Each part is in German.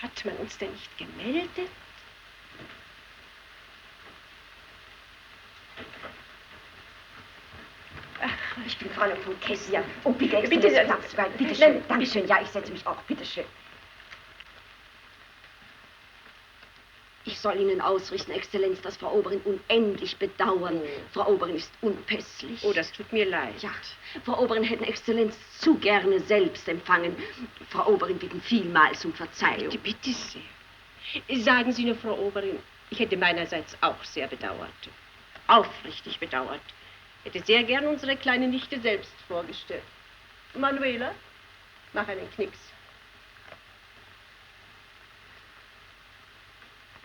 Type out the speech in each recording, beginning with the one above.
Hat man uns denn nicht gemeldet? Ach, ich bin Fräulein von Kessian. Oh, bitte, Exzellenz, bitte schön. Dankeschön. Ja, ich setze mich auch. Bitte schön. Ich soll Ihnen ausrichten, Exzellenz, dass Frau Oberin unendlich bedauern. Oh. Frau Oberin ist unpässlich. Oh, das tut mir leid. Ja, Frau Oberin hätten Exzellenz zu gerne selbst empfangen. Frau Oberin bitten vielmals um Verzeihung. Bitte, bitte sehr. Sagen Sie nur, Frau Oberin, ich hätte meinerseits auch sehr bedauert. Aufrichtig bedauert. Hätte sehr gern unsere kleine Nichte selbst vorgestellt. Manuela, mach einen Knicks.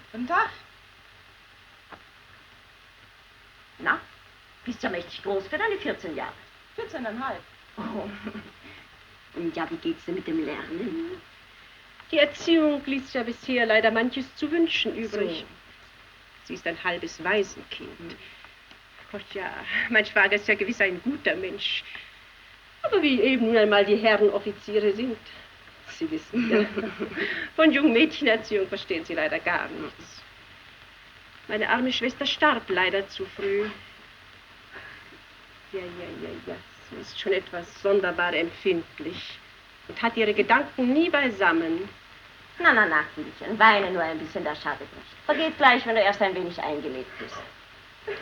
Guten Tag. Na, bist ja mächtig groß für deine 14 Jahre. 14,5. Oh. Und ja, wie geht's denn mit dem Lernen? Die Erziehung ließ ja bisher leider manches zu wünschen übrig. So. Sie ist ein halbes Waisenkind. Gott, ja, mein Schwager ist ja gewiss ein guter Mensch. Aber wie eben nun einmal die Herren Offiziere sind. Sie wissen ja, von Jungmädchenerziehung verstehen Sie leider gar nichts. Meine arme Schwester starb leider zu früh. Ja, sie ist schon etwas sonderbar empfindlich und hat ihre Gedanken nie beisammen. Na, Kindchen, weine nur ein bisschen, das schadet nicht. Vergeht gleich, wenn du erst ein wenig eingelebt bist.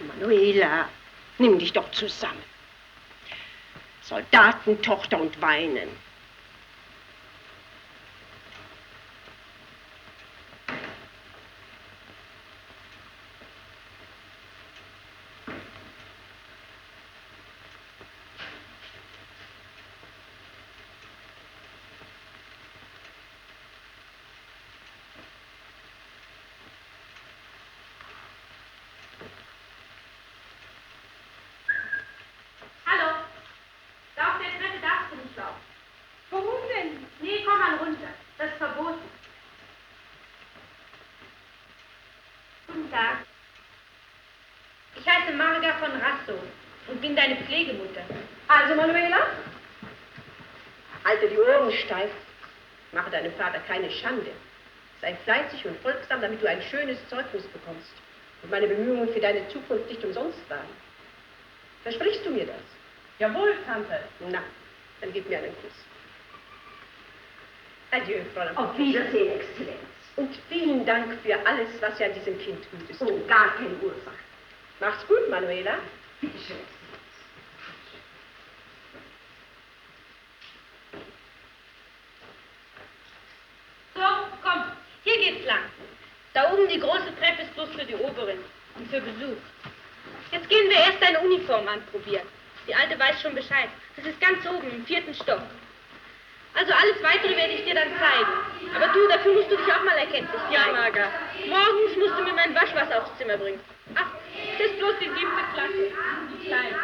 Manuela, nimm dich doch zusammen. Soldatentochter und weinen. Ich heiße Marga von Rasso und bin deine Pflegemutter. Also, Manuela, halte die Ohren steif. Mache deinem Vater keine Schande. Sei fleißig und folgsam, damit du ein schönes Zeugnis bekommst. Und meine Bemühungen für deine Zukunft nicht umsonst waren. Versprichst du mir das? Jawohl, Tante. Na, dann gib mir einen Kuss. Adieu, Fräulein. Auf Wiedersehen, Exzellenz. Und vielen Dank für alles, was ihr an diesem Kind Gutes tut. Oh, gar keine Ursache. Mach's gut, Manuela. Bitte schön. So, komm, hier geht's lang. Da oben die große Treppe ist bloß für die Oberen und für Besuch. Jetzt gehen wir erst deine Uniform anprobieren. Die Alte weiß schon Bescheid. Das ist ganz oben im 4. Stock. Also alles Weitere werde ich dir dann zeigen. Aber du, dafür musst du dich auch mal erkenntlich zeigen. Ja, Marga. Morgens musst du mir mein Waschwasser aufs Zimmer bringen. Ach, das ist bloß die 7. Klasse. Die Kleine.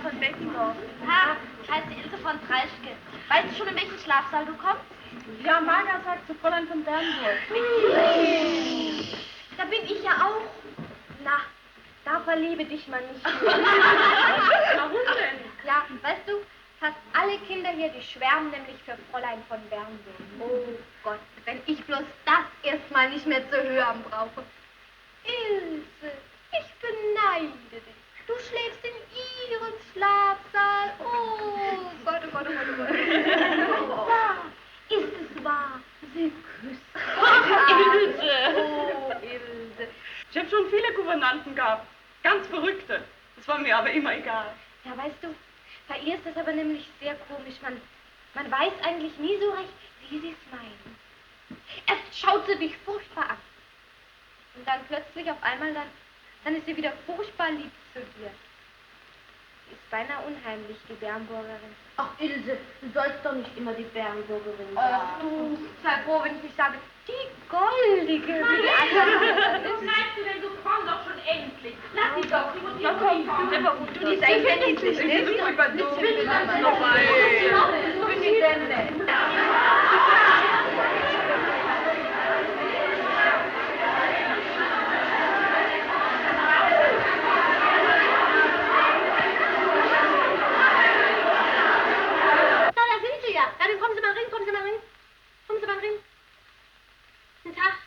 von Beckendorf. Ha, ich heiße Ilse von Dreischke. Weißt du schon, in welchen Schlafsaal du kommst? Ja, Marga sagt zu Fräulein von Bernburg. Da bin ich ja auch. Na, da verliebe dich mal nicht. Warum denn? Ja, weißt du, fast alle Kinder hier, die schwärmen nämlich für Fräulein von Bernburg. Oh Gott, wenn ich bloß das erstmal nicht mehr zu hören brauche. Ilse, ich beneide dich. Du schläfst in ihrem Schlafsaal. Oh Gott, oh Gott, oh Gott, oh Gott. Ist es wahr? Sie küsst. Ilse! Oh, Ilse. Ich habe schon viele Gouvernanten gehabt. Ganz verrückte. Das war mir aber immer egal. Ja, weißt du, bei ihr ist das aber nämlich sehr komisch. Man weiß eigentlich nie so recht, wie sie es meinen. Erst schaut sie dich furchtbar an. Und dann plötzlich auf einmal, dann ist sie wieder furchtbar lieb zu dir. Sie ist beinahe unheimlich, die Bernburgerin. Ach, Ilse, du sollst doch nicht immer die Bernburgerin sagen. Ach du, sei froh, wenn ich nicht sage, die Goldige. Wie die anderen. Was meinst du denn, so komm doch schon endlich. Lass sie doch, sie muss Na komm, du, die ist eigentlich sehr niedlich, ne? Sie ist furchtbar dumm. Was bin ich denn denn?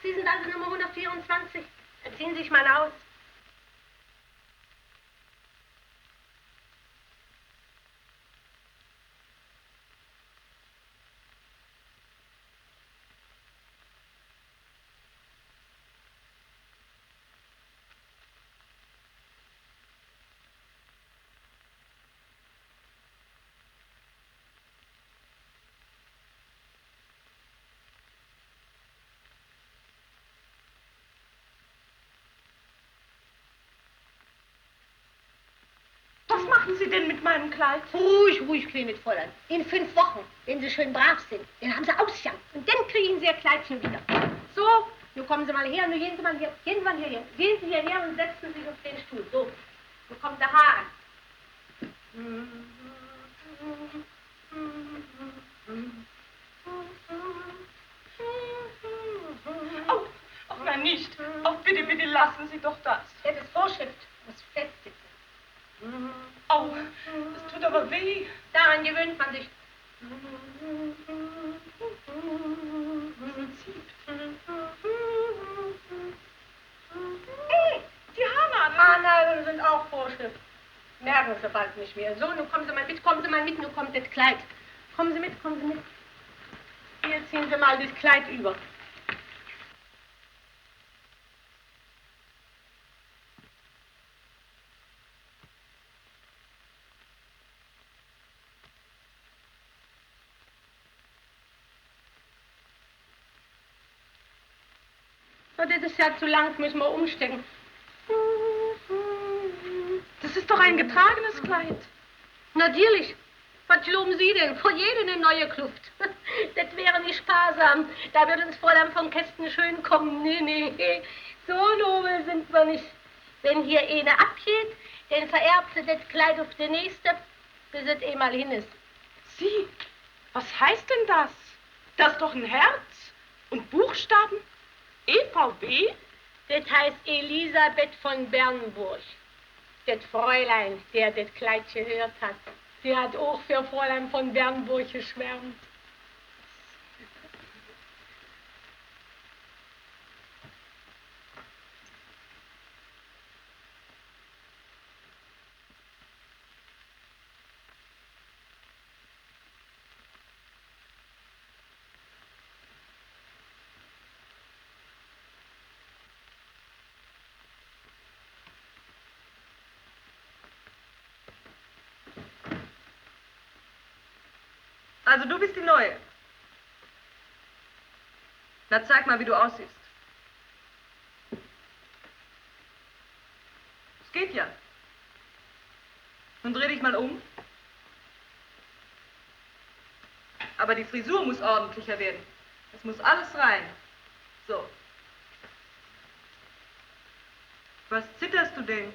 Sie sind also Nummer 124. Ziehen Sie sich mal aus. Was machen Sie denn mit meinem Kleid? Ruhig, ruhig, kleines Fräulein. In 5 Wochen, wenn Sie schön brav sind, dann haben Sie Ausgang. Und dann kriegen Sie Ihr Kleidchen wieder. So, nun kommen Sie mal her, nun gehen Sie mal hier, gehen Sie mal hierher. Gehen Sie hierher und setzen sich auf den Stuhl. So, nun kommt der Haar an. Oh, nein, nicht. Oh, bitte, bitte, lassen Sie doch das. Das ist Vorschrift, das Festsitzen. Oh, das tut aber weh. Daran gewöhnt man sich. Hey, die Haarnadeln. Haarnadeln sind auch Vorschrift. Merken Sie bald nicht mehr. So, nun kommen Sie mal mit, nun kommt das Kleid. Kommen Sie mit, kommen Sie mit. Hier ziehen Sie mal das Kleid über. So, das ist ja zu lang, müssen wir umstecken. Das ist doch ein getragenes Kleid. Natürlich. Was glauben Sie denn? Vor jedem eine neue Kluft. Das wäre nicht sparsam. Da würde uns Fräulein vom Kästen schön kommen. Nee. So nobel sind wir nicht. Wenn hier eine abgeht, dann vererbt sie das Kleid auf die nächste, bis es mal hin ist. Sie, was heißt denn das? Das ist doch ein Herz und Buchstaben. EVB? Das heißt Elisabeth von Bernburg. Das Fräulein, der das Kleid gehört hat. Sie hat auch für Fräulein von Bernburg geschwärmt. Also du bist die Neue. Na, zeig mal, wie du aussiehst. Es geht ja. Nun dreh dich mal um. Aber die Frisur muss ordentlicher werden. Es muss alles rein. So. Was zitterst du denn?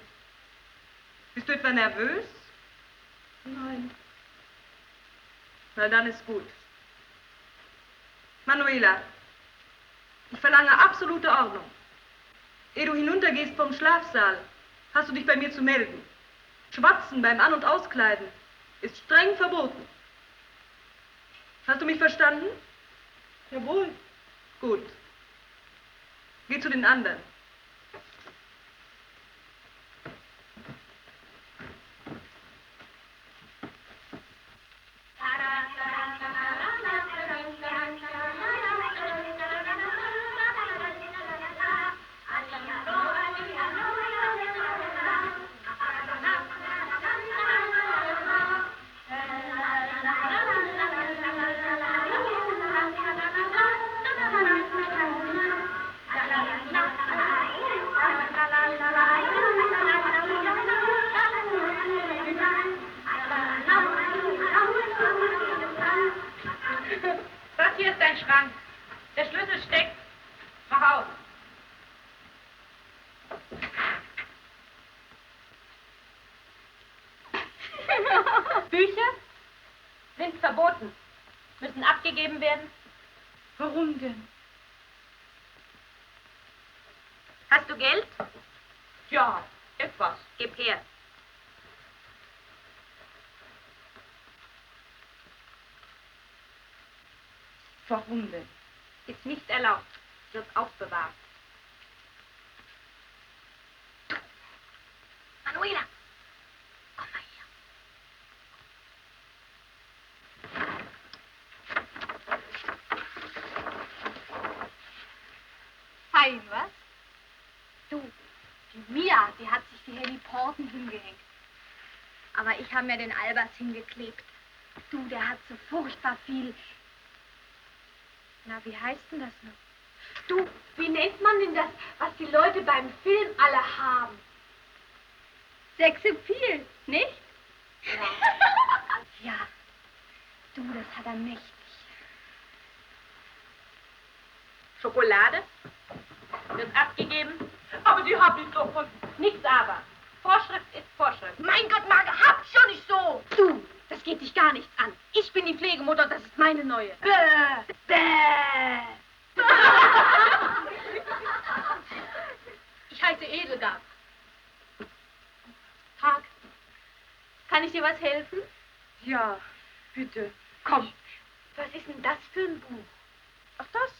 Bist du etwa nervös? Nein. Na, dann ist gut. Manuela, ich verlange absolute Ordnung. Ehe du hinuntergehst vom Schlafsaal, hast du dich bei mir zu melden. Schwatzen beim An- und Auskleiden ist streng verboten. Hast du mich verstanden? Jawohl. Gut. Geh zu den anderen. Das hier ist dein Schrank. Der Schlüssel steckt. Mach auf. Bücher sind verboten. Müssen abgegeben werden. Warum denn? Hast du Geld? Ja, etwas. Gib her. Warum denn? Ist nicht erlaubt. Wird aufbewahrt. Manuela, komm mal her. Fein, was? Du, die Mia, die hat sich die Henny Porten hingehängt. Aber ich habe mir den Albers hingeklebt. Du, der hat so furchtbar viel... Na, wie heißt denn das noch? Du, wie nennt man denn das, was die Leute beim Film alle haben? Sexappeal, nicht? Ja. Ja. Du, das hat er mächtig. Schokolade wird abgegeben. Aber die hab ich doch von... Nichts aber. Vorschrift ist Vorschrift. Mein Gott, Marge, hab schon nicht so! Du, das geht dich gar nichts an. Ich bin die Pflegemutter, das ist meine neue. Bäh! Bäh! Ich heiße Edelgard. Tag. Kann ich dir was helfen? Ja, bitte. Komm. Was ist denn das für ein Buch? Ach, das?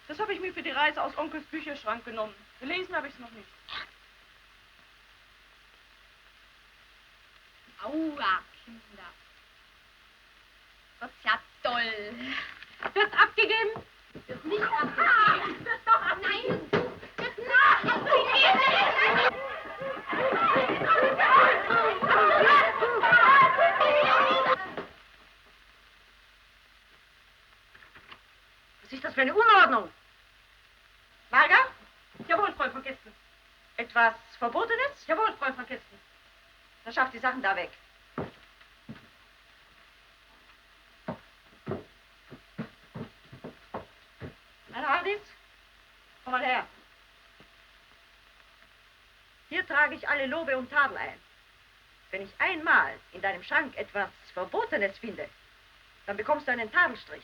Das habe ich mir für die Reise aus Onkels Bücherschrank genommen. Gelesen habe ich es noch nicht. Aua, Kinder. Das ist ja toll. Wird abgegeben? Wird nicht abgegeben. Wird doch abgegeben. Nein, wird nicht abgegeben. Was ist das für eine Unordnung? Marga? Jawohl, Frau von Kisten. Etwas Verbotenes? Jawohl, Frau von Kisten. Dann schaff die Sachen da weg. Hardis, komm mal her. Hier trage ich alle Lobe und Tadel ein. Wenn ich einmal in deinem Schrank etwas Verbotenes finde, dann bekommst du einen Tadelstrich.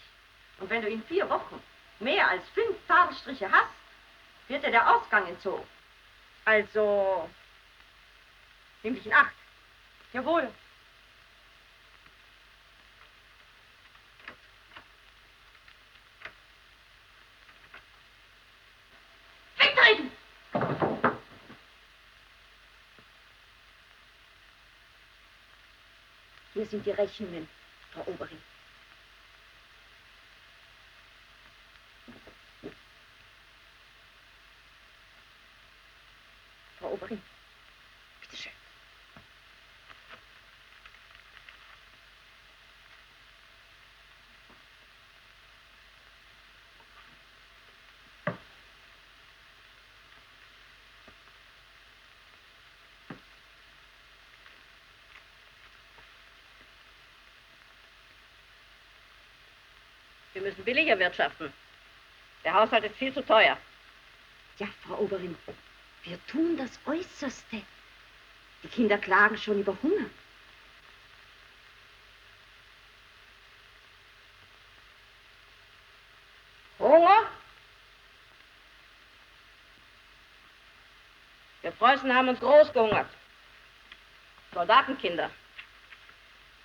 Und wenn du in 4 Wochen mehr als 5 Tadelstriche hast, wird dir der Ausgang entzogen. Also, nimm dich in Acht. Jawohl. Wegtreten! Hier sind die Rechnungen, Frau Oberin. Frau Oberin, bitteschön. Wir müssen billiger wirtschaften. Der Haushalt ist viel zu teuer. Ja, Frau Oberin, wir tun das Äußerste. Die Kinder klagen schon über Hunger. Preußen haben uns groß gehungert. Soldatenkinder.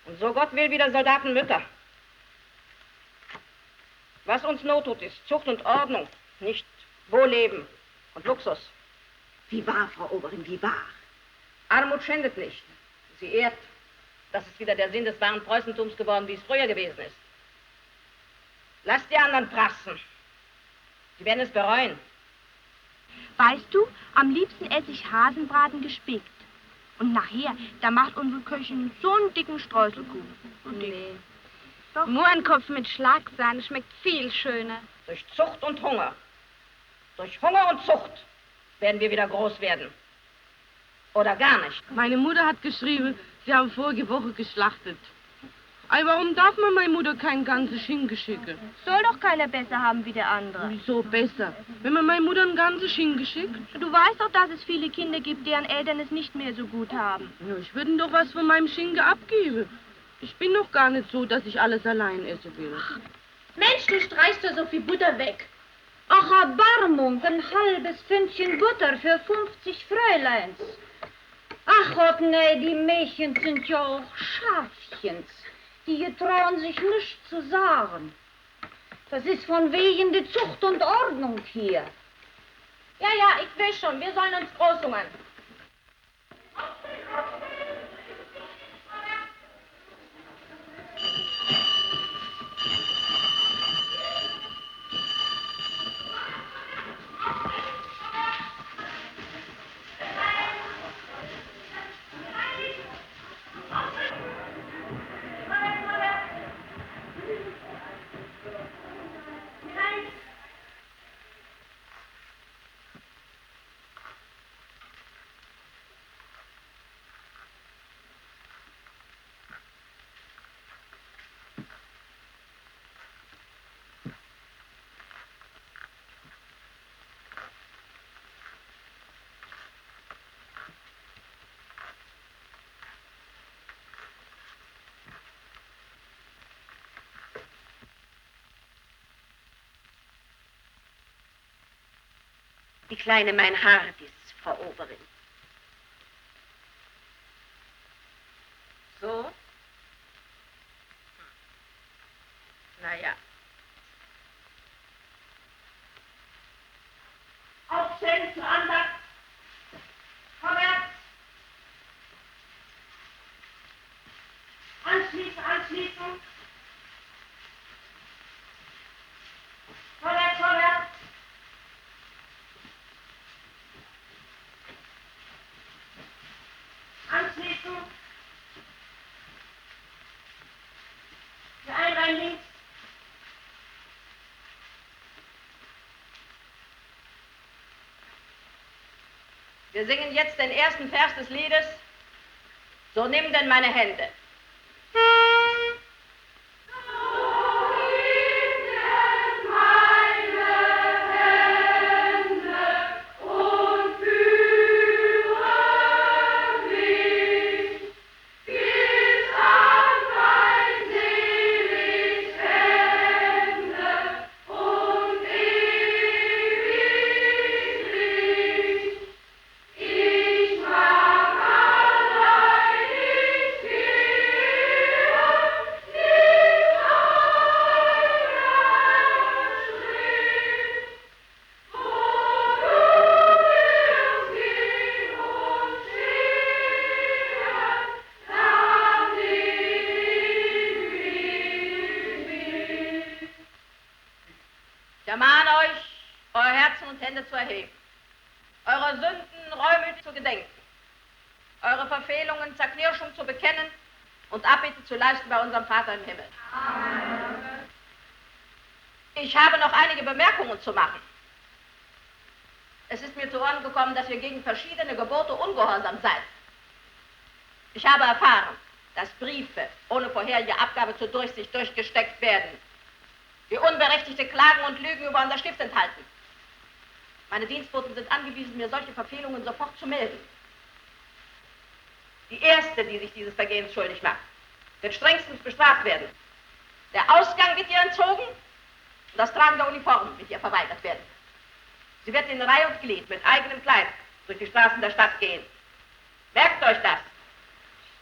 Und so Gott will, wieder Soldatenmütter. Was uns Not tut, ist Zucht und Ordnung, nicht Wohlleben und Luxus. Wie wahr, Frau Oberin, wie wahr? Armut schändet nicht. Sie ehrt. Das ist wieder der Sinn des wahren Preußentums geworden, wie es früher gewesen ist. Lasst die anderen prassen. Sie werden es bereuen. Weißt du, am liebsten esse ich Hasenbraten gespickt. Und nachher, da macht unsere Köchin so einen dicken Streuselkuchen. So dick. Nee. Doch. Mohrenkopf mit Schlagsahne schmeckt viel schöner. Durch Zucht und Hunger. Durch Hunger und Zucht werden wir wieder groß werden. Oder gar nicht. Meine Mutter hat geschrieben, sie haben vorige Woche geschlachtet. Aber warum darf man meiner Mutter kein ganzes Schinken schicken? Soll doch keiner besser haben wie der andere. Wieso besser? Wenn man meiner Mutter ein ganzes Schinken schickt? Du weißt doch, dass es viele Kinder gibt, deren Eltern es nicht mehr so gut haben. Ja, ich würde doch was von meinem Schinken abgeben. Ich bin doch gar nicht so, dass ich alles allein essen will. Mensch, du streichst da so viel Butter weg. Ach, Erbarmung, ein halbes Pfündchen Butter für 50 Fräuleins. Ach Gott, nee, die Mädchen sind ja auch Schafchens. Die getrauen sich nichts zu sagen. Das ist von wegen die Zucht und Ordnung hier. Ja, ich will schon, wir sollen uns großhungern. Die Kleine mein Hart ist, Frau Oberin. So? Naja. Aufstellen zur Andacht. Vorwärts. Anschließen. Vorwärts. Anschließen. Der Einbein links. Wir singen jetzt den ersten Vers des Liedes. So nimm denn meine Hände. Ich ermahne euch, euer Herzen und Hände zu erheben, eure Sünden reumütig zu gedenken, eure Verfehlungen Zerknirschung zu bekennen und Abbitte zu leisten bei unserem Vater im Himmel. Amen. Ich habe noch einige Bemerkungen zu machen. Es ist mir zu Ohren gekommen, dass ihr gegen verschiedene Gebote ungehorsam seid. Ich habe erfahren, dass Briefe ohne vorherige Abgabe zur Durchsicht durchgesteckt werden, die unberechtigte Klagen und Lügen über unser Stift enthalten. Meine Dienstboten sind angewiesen, mir solche Verfehlungen sofort zu melden. Die Erste, die sich dieses Vergehens schuldig macht, wird strengstens bestraft werden. Der Ausgang wird ihr entzogen und das Tragen der Uniform wird ihr verweigert werden. Sie wird in Reihe und Glied mit eigenem Kleid durch die Straßen der Stadt gehen. Merkt euch das.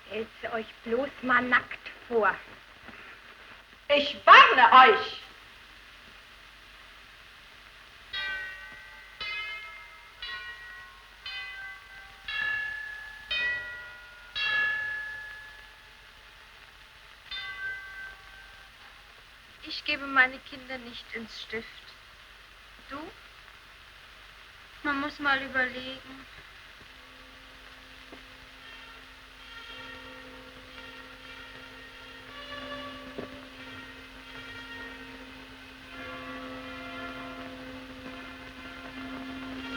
Stellt sie euch bloß mal nackt vor. Ich warne euch. Ich gebe meine Kinder nicht ins Stift. Du? Man muss mal überlegen.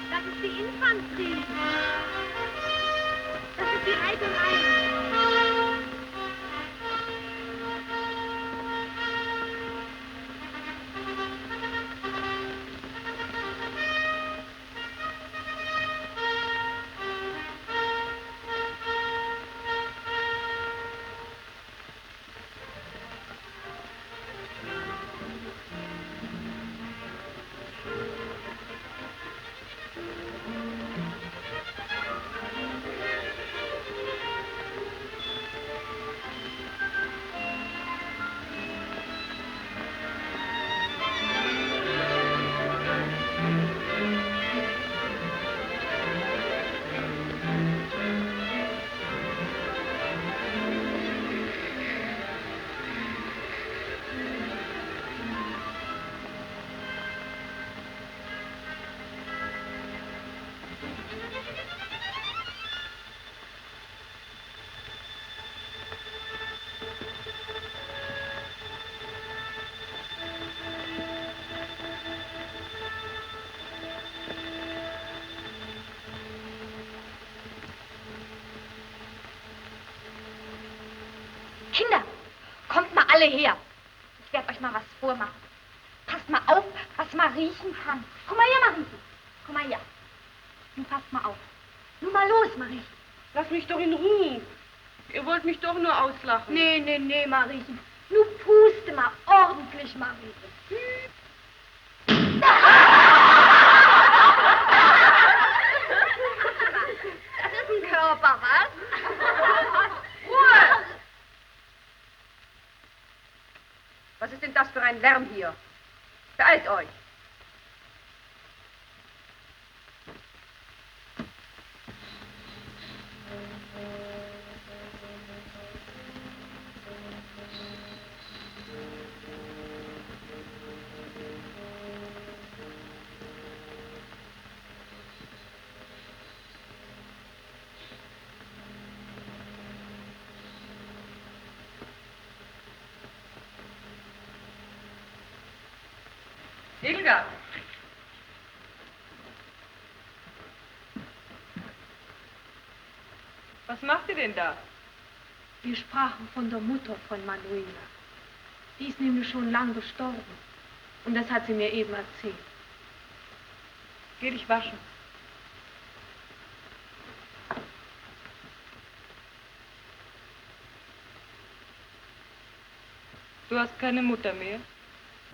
Das ist die Infanterie. Das ist die Reiterei. Kinder, kommt mal alle her. Ich werde euch mal was vormachen. Passt mal auf, was man riechen kann. Komm mal her, Mariechen. Komm mal her. Nun passt mal auf. Nun mal los, Mariechen. Lass mich doch in Ruhe. Ihr wollt mich doch nur auslachen. Nee, Mariechen. Nun puste mal ordentlich, Mariechen. Das ist ein Körper, was? Ruhe! Was ist denn das für ein Lärm hier? Beeilt euch! Hildegard! Was macht ihr denn da? Wir sprachen von der Mutter von Manuela. Die ist nämlich schon lang gestorben. Und das hat sie mir eben erzählt. Geh dich waschen. Du hast keine Mutter mehr?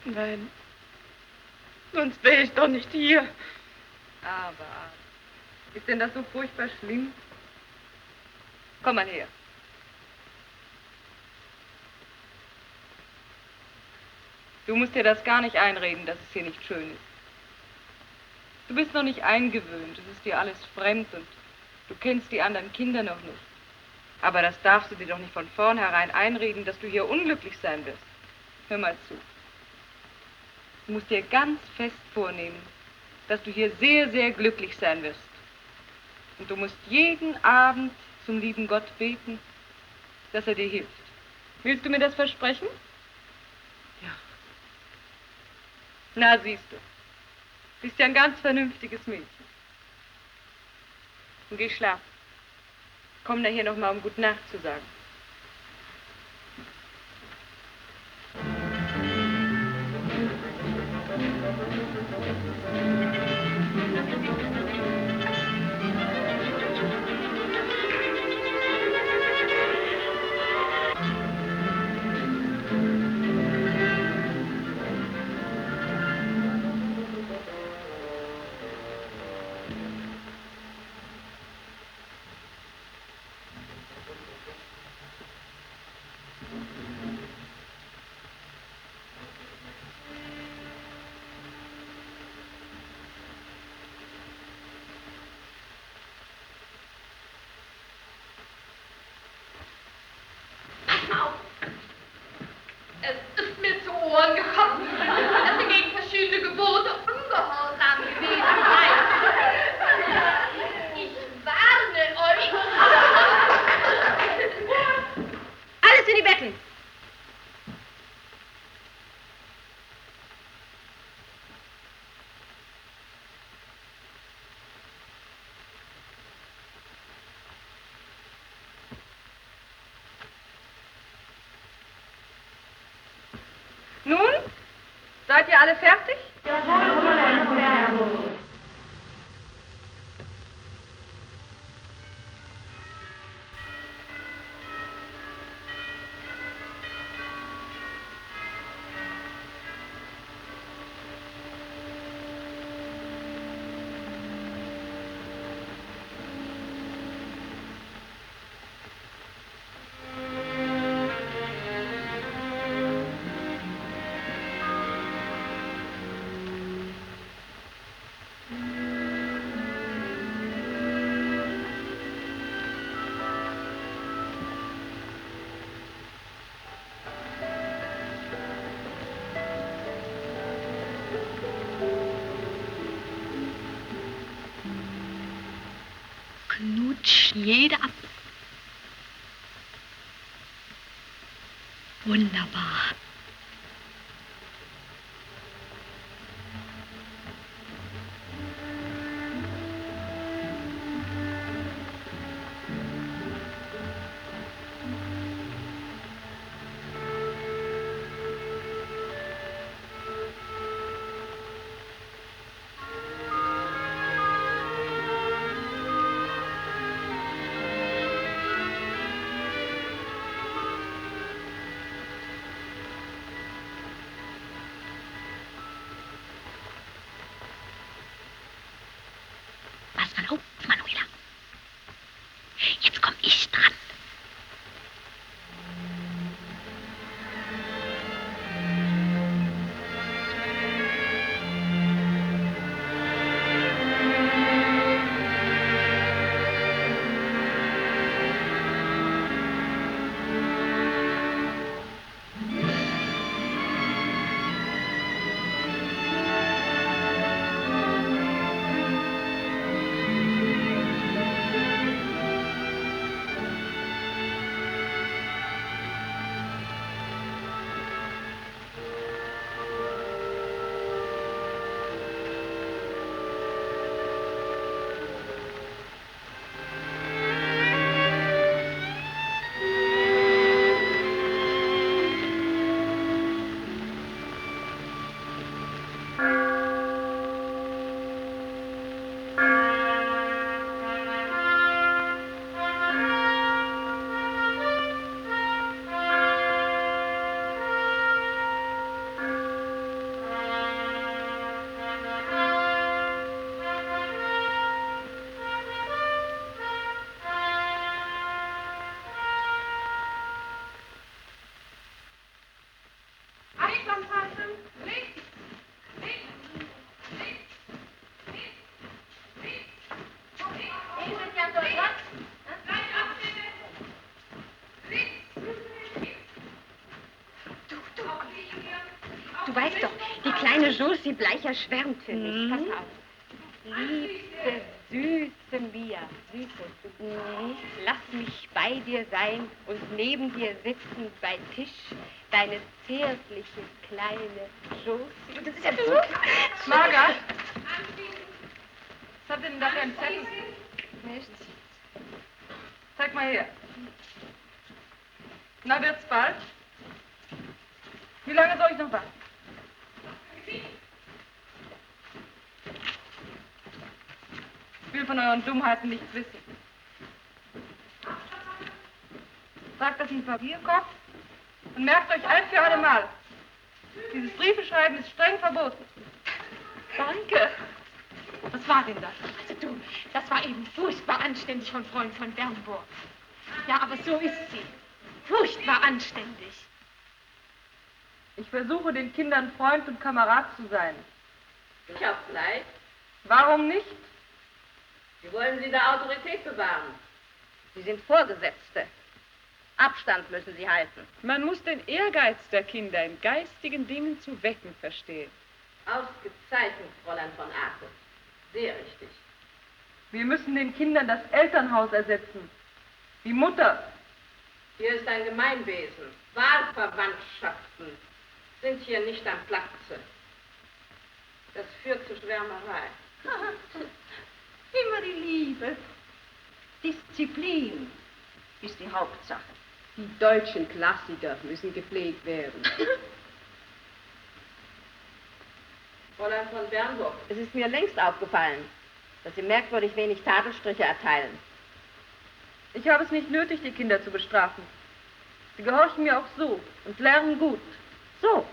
Nein. Sonst wäre ich doch nicht hier. Aber ist denn das so furchtbar schlimm? Komm mal her. Du musst dir das gar nicht einreden, dass es hier nicht schön ist. Du bist noch nicht eingewöhnt, es ist dir alles fremd und du kennst die anderen Kinder noch nicht. Aber das darfst du dir doch nicht von vornherein einreden, dass du hier unglücklich sein wirst. Hör mal zu. Du musst dir ganz fest vornehmen, dass du hier sehr, sehr glücklich sein wirst. Und du musst jeden Abend zum lieben Gott beten, dass er dir hilft. Willst du mir das versprechen? Ja. Na, siehst du. Bist ja ein ganz vernünftiges Mädchen. Und geh schlafen. Komm nachher noch mal, um Gute Nacht zu sagen. Nun, seid ihr alle fertig? Knutsch jede ab. Wunderbar. Pass mal auf, Manuela. Jetzt komm ich dran. Du weißt doch, die kleine Josie Bleicher schwärmt für mich. Pass auf. Liebste, süße Mia, lass mich bei dir sein und neben dir sitzen bei Tisch deine zärtliche kleine Josie. Das ist ja so. Marga, was habt ihr denn da für einen Zettel? Nichts. Zeig mal her. Na, wird's bald? Wie lange soll ich noch warten? Ich will von euren Dummheiten nichts wissen. Sagt das in den Papierkorb und merkt euch ein für alle Mal. Dieses Briefeschreiben ist streng verboten. Danke. Was war denn das? Also du, das war eben furchtbar anständig von Freund von Bernburg. Ja, aber so ist sie. Furchtbar anständig. Ich versuche, den Kindern Freund und Kamerad zu sein. Ich hab's leid. Warum nicht? Wie wollen Sie da Autorität bewahren? Sie sind Vorgesetzte. Abstand müssen Sie halten. Man muss den Ehrgeiz der Kinder in geistigen Dingen zu wecken verstehen. Ausgezeichnet, Fräulein von Arco. Sehr richtig. Wir müssen den Kindern das Elternhaus ersetzen. Die Mutter. Hier ist ein Gemeinwesen. Wahlverwandtschaften sind hier nicht am Platze. Das führt zu Schwärmerei. Immer die Liebe. Disziplin ist die Hauptsache. Die deutschen Klassiker müssen gepflegt werden. Fräulein von Bernburg. Es ist mir längst aufgefallen, dass Sie merkwürdig wenig Tadelstriche erteilen. Ich habe es nicht nötig, die Kinder zu bestrafen. Sie gehorchen mir auch so und lernen gut. So.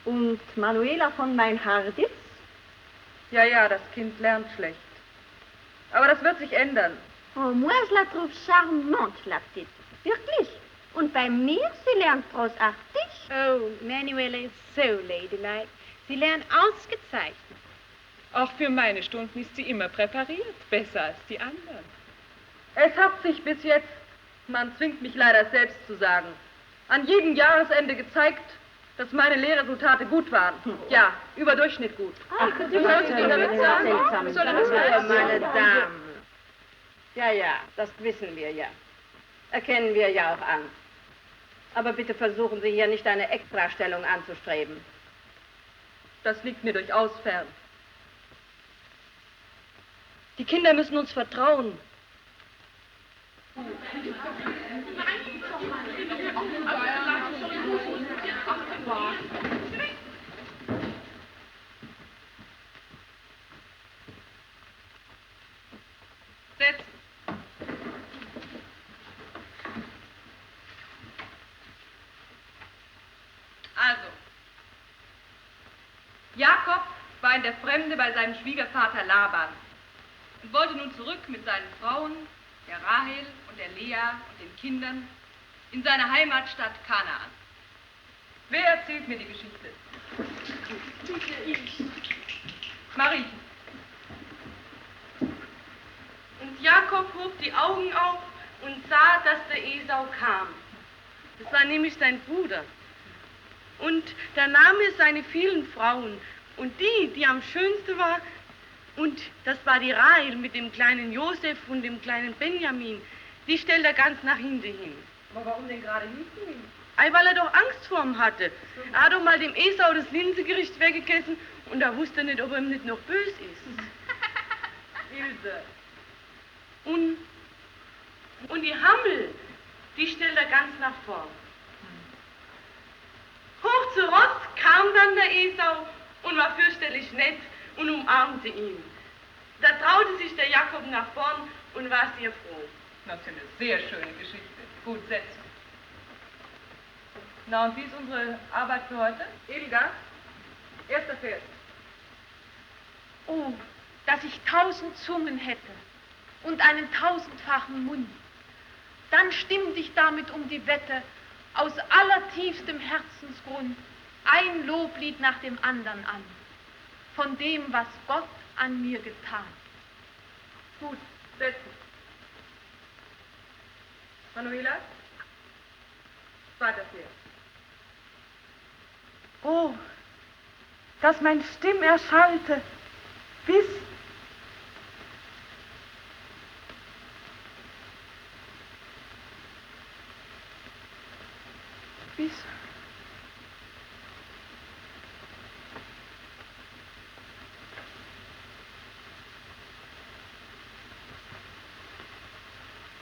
Und Manuela von Meinharditz? Ja, das Kind lernt schlecht. Aber das wird sich ändern. Oh, moi, je la trouve charmante, la petite. Wirklich. Und bei mir, sie lernt großartig. Oh, Manuela ist so ladylike. Sie lernt ausgezeichnet. Auch für meine Stunden ist sie immer präpariert, besser als die anderen. Es hat sich bis jetzt, man zwingt mich leider selbst zu sagen, an jedem Jahresende gezeigt, dass meine Lehrresultate gut waren. Ja, über Durchschnitt gut. Meine Damen. Ja, das wissen wir ja. Erkennen wir ja auch an. Aber bitte versuchen Sie hier nicht eine Extrastellung anzustreben. Das liegt mir durchaus fern. Die Kinder müssen uns vertrauen. Setzen. Also, Jakob war in der Fremde bei seinem Schwiegervater Laban und wollte nun zurück mit seinen Frauen, der Rahel und der Lea und den Kindern, in seine Heimatstadt Kanaan. Wer erzählt mir die Geschichte? Marie. Und Jakob hob die Augen auf und sah, dass der Esau kam. Das war nämlich sein Bruder. Und da nahm er seine vielen Frauen. Und die am schönsten war, und das war die Rahel mit dem kleinen Josef und dem kleinen Benjamin, die stellte er ganz nach hinten hin. Aber warum denn gerade hinten hin? Weil er doch Angst vor ihm hatte. Er hat doch mal dem Esau das Linsengericht weggegessen und er wusste nicht, ob er ihm nicht noch böse ist. Ilse. Und die Hammel, die stellt er ganz nach vorn. Hoch zu Ross kam dann der Esau und war fürchterlich nett und umarmte ihn. Da traute sich der Jakob nach vorn und war sehr froh. Das ist eine sehr schöne Geschichte. Gut, setzen. Na, und wie ist unsere Arbeit für heute? Edelgard, erster Vers. Oh, dass ich 1000 Zungen hätte und einen 1000-fachen Mund. Dann stimmt ich damit um die Wette, aus allertiefstem Herzensgrund, ein Loblied nach dem anderen an, von dem, was Gott an mir getan. Gut, setzen. Manuela, zweiter Vers. Oh, dass mein Stimm erschallte, bis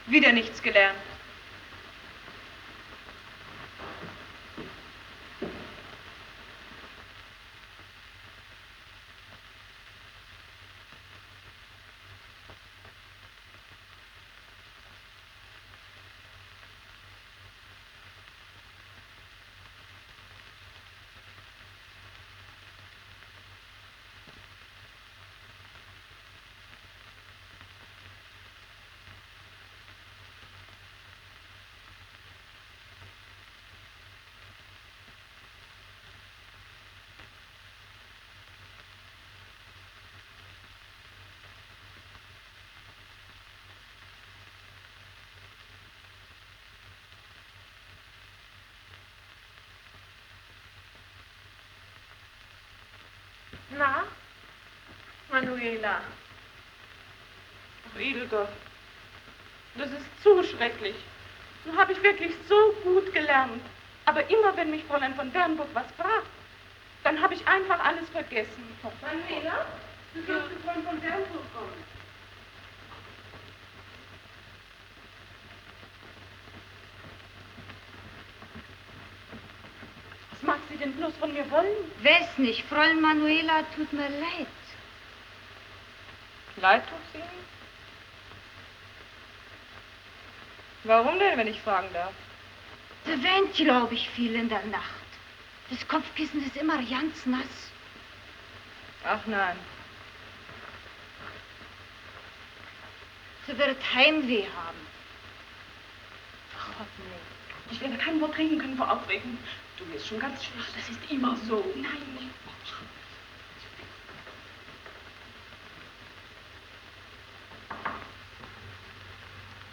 Wieder nichts gelernt. Na, Manuela? Ach, Edelgard, das ist zu schrecklich. So habe ich wirklich so gut gelernt. Aber immer, wenn mich Fräulein von Bernburg was fragt, dann habe ich einfach alles vergessen. Manuela, du sollst zu Fräulein von Bernburg kommen. Was mag sie die denn bloß von mir wollen? Weiß nicht, Fräulein Manuela tut mir leid. Leid tut sie Ihnen? Warum denn, wenn ich fragen darf? Sie weint, glaube ich, viel in der Nacht. Das Kopfkissen ist immer ganz nass. Ach nein. Sie wird Heimweh haben. Ach Gott, nee. Ich werde kein Wort reden können vor Aufregung. Du mir ist schon ganz schlecht. Das ist immer so. Nein, nicht.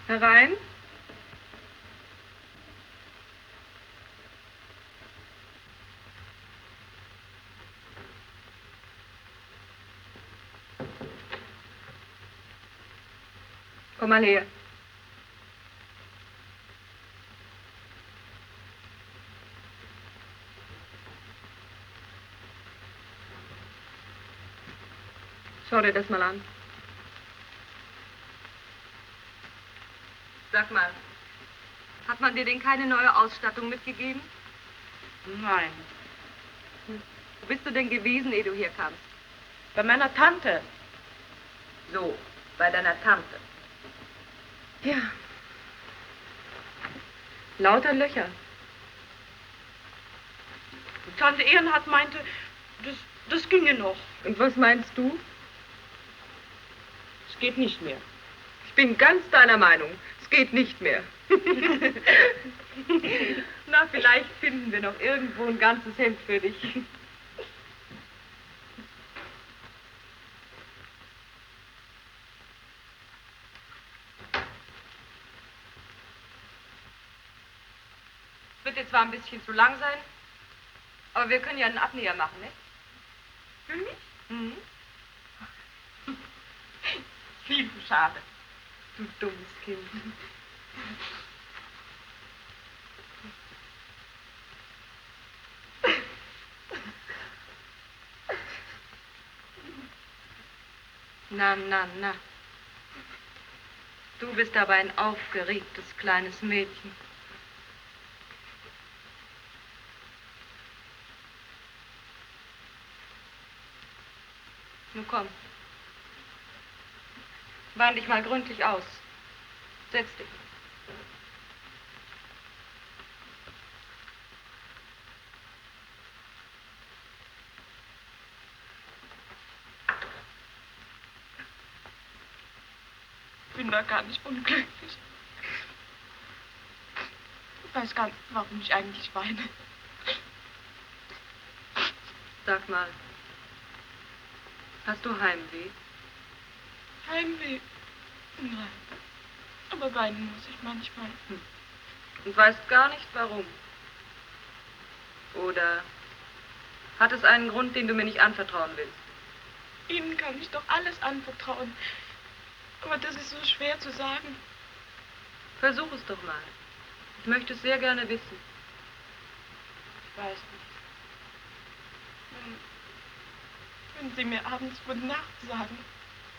Herein? Komm mal her. Schau dir das mal an. Sag mal, hat man dir denn keine neue Ausstattung mitgegeben? Nein. Wo bist du denn gewesen, ehe du hier kamst? Bei meiner Tante. So, bei deiner Tante. Ja. Lauter Löcher. Tante Ehrenhardt meinte, das ginge noch. Und was meinst du? Es geht nicht mehr. Ich bin ganz deiner Meinung. Es geht nicht mehr. Na, vielleicht finden wir noch irgendwo ein ganzes Hemd für dich. Es wird jetzt zwar ein bisschen zu lang sein, aber wir können ja einen Abnäher machen, ne? Für mich? Mhm. Viel zu schade. Du dummes Kind. Na, na, na. Du bist aber ein aufgeregtes kleines Mädchen. Nun komm. Wein dich mal gründlich aus. Setz dich. Ich bin da gar nicht unglücklich. Ich weiß gar nicht, warum ich eigentlich weine. Sag mal, hast du Heimweh? Heimweh? Nein. Aber weinen muss ich manchmal. Und weißt gar nicht, warum? Oder hat es einen Grund, den du mir nicht anvertrauen willst? Ihnen kann ich doch alles anvertrauen. Aber das ist so schwer zu sagen. Versuch es doch mal. Ich möchte es sehr gerne wissen. Ich weiß nicht. Wenn Sie mir abends Gute Nacht sagen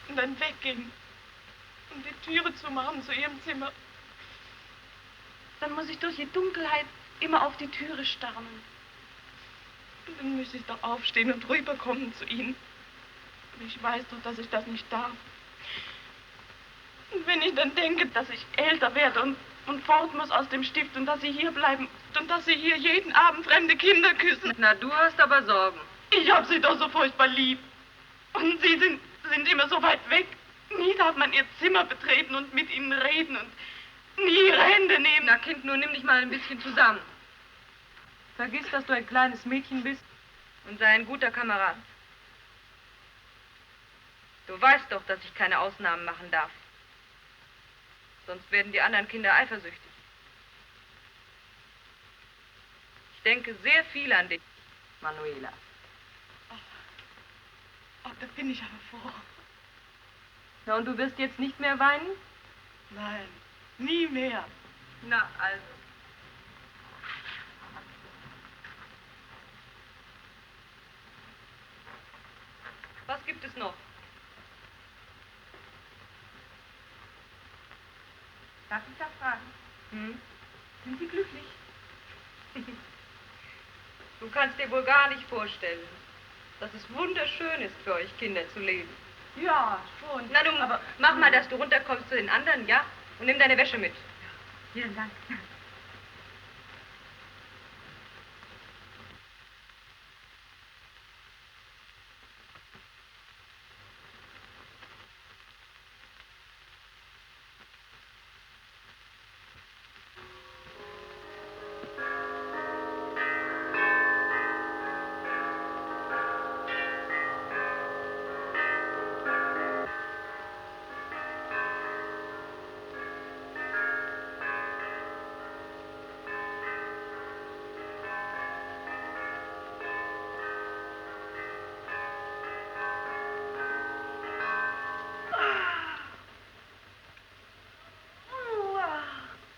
und dann weggehen und die Türe zumachen zu Ihrem Zimmer, dann muss ich durch die Dunkelheit immer auf die Türe starren. Und dann müsste ich doch aufstehen und rüberkommen zu Ihnen. Und ich weiß doch, dass ich das nicht darf. Und wenn ich dann denke, dass ich älter werde und fort muss aus dem Stift und dass Sie hier bleiben und dass Sie hier jeden Abend fremde Kinder küssen. Na, du hast aber Sorgen. Ich hab Sie doch so furchtbar lieb. Und Sie sind immer so weit weg. Nie darf man Ihr Zimmer betreten und mit Ihnen reden und nie Ihre Hände nehmen. Na, Kind, nur nimm dich mal ein bisschen zusammen. Vergiss, dass du ein kleines Mädchen bist und sei ein guter Kamerad. Du weißt doch, dass ich keine Ausnahmen machen darf. Sonst werden die anderen Kinder eifersüchtig. Ich denke sehr viel an dich, Manuela. Oh, da bin ich aber froh. Na, und du wirst jetzt nicht mehr weinen? Nein, nie mehr. Na, also. Was gibt es noch? Darf ich da fragen? Hm? Sind Sie glücklich? Du kannst dir wohl gar nicht vorstellen, dass es wunderschön ist für euch Kinder zu leben. Ja, schon. Na du, aber mach mal, dass du runterkommst zu den anderen, ja? Und nimm deine Wäsche mit. Vielen Dank.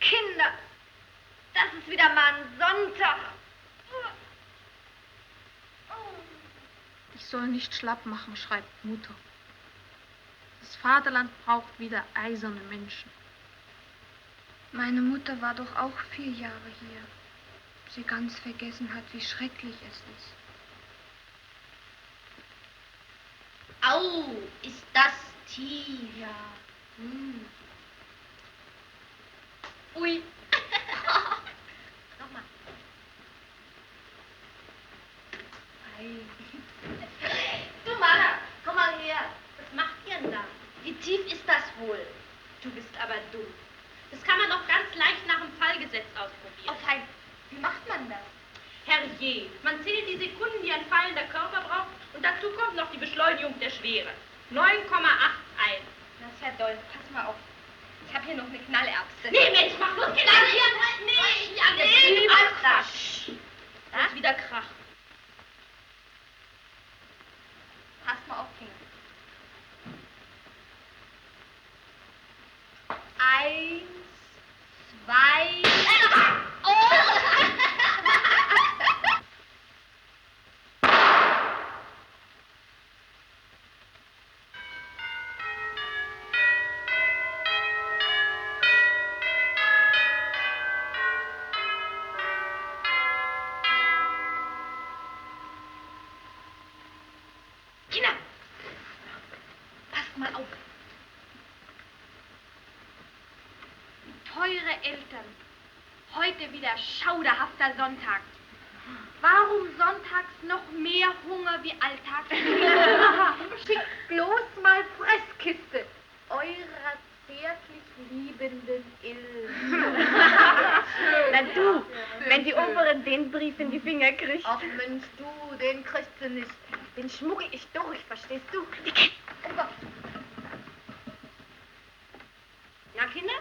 Kinder, das ist wieder mal ein Sonntag. Ich soll nicht schlapp machen, schreibt Mutter. Das Vaterland braucht wieder eiserne Menschen. Meine Mutter war doch auch 4 Jahre hier. Ob sie ganz vergessen hat, wie schrecklich es ist. Au, ist das tief. Ja. Ui. Nochmal. Du Mann, komm mal her. Was macht ihr denn da? Wie tief ist das wohl? Du bist aber dumm. Das kann man doch ganz leicht nach dem Fallgesetz ausprobieren. Oh fein, wie macht man das? Herrje, man zählt die Sekunden, die ein fallender Körper braucht, und dazu kommt noch die Beschleunigung der Schwere. 9,81. Das ist ja doll. Pass mal auf. Ich habe hier noch eine Knallerbse. Nee, Mensch, mach los, Kinder! Nee, ja, nee, was das? Das ist wieder Krach. Pass mal auf, Kinder. 1, 2... Kinder! Passt mal auf. Teure Eltern, heute wieder schauderhafter Sonntag. Warum sonntags noch mehr Hunger wie alltags? Schickt bloß mal Fresskiste eurer zärtlich liebenden Ilse. Na du, wenn die Oberin den Brief in die Finger kriegt. Ach Mensch, du, den kriegst du nicht. Den schmugge ich durch, verstehst du? Na, Kinder?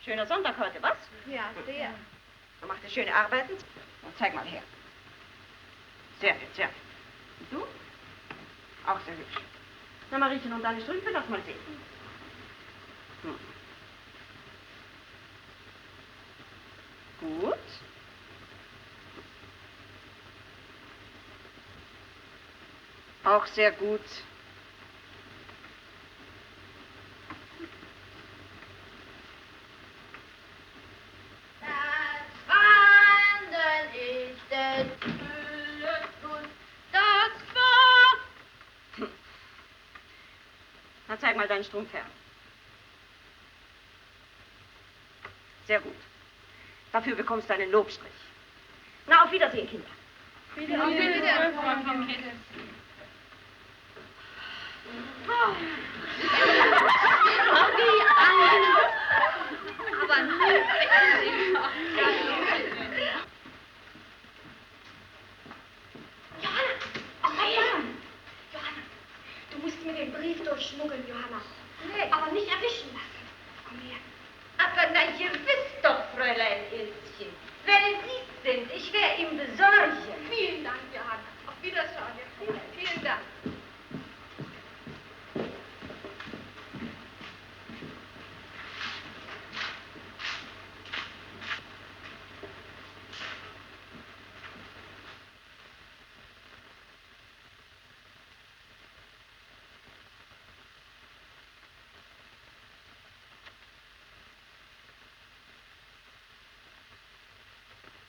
Schöner Sonntag heute, was? Ja, sehr. Dann macht ihr schöne Arbeiten. Und zeig mal her. Sehr gut, sehr gut. Und du? Auch sehr hübsch. Na, Mariechen, und deine Strümpfe, lass mal sehen. Gut. Auch sehr gut. Das Wandern ist des Glücks, das war... Na, zeig mal deinen Strumpf her. Sehr gut. Dafür bekommst du einen Lobstrich. Na, auf Wiedersehen, Kinder. Aber nun Johanna, du musst mir den Brief durchschmuggeln, Johanna. Nee, aber nicht erwischen lassen. Komm her. Aber na, ihr wisst doch, Fräulein Ilschen, wer Sie sind, ich werde ihm besorgen. Vielen Dank, Johanna. Auf Wiedersehen. Vielen Dank.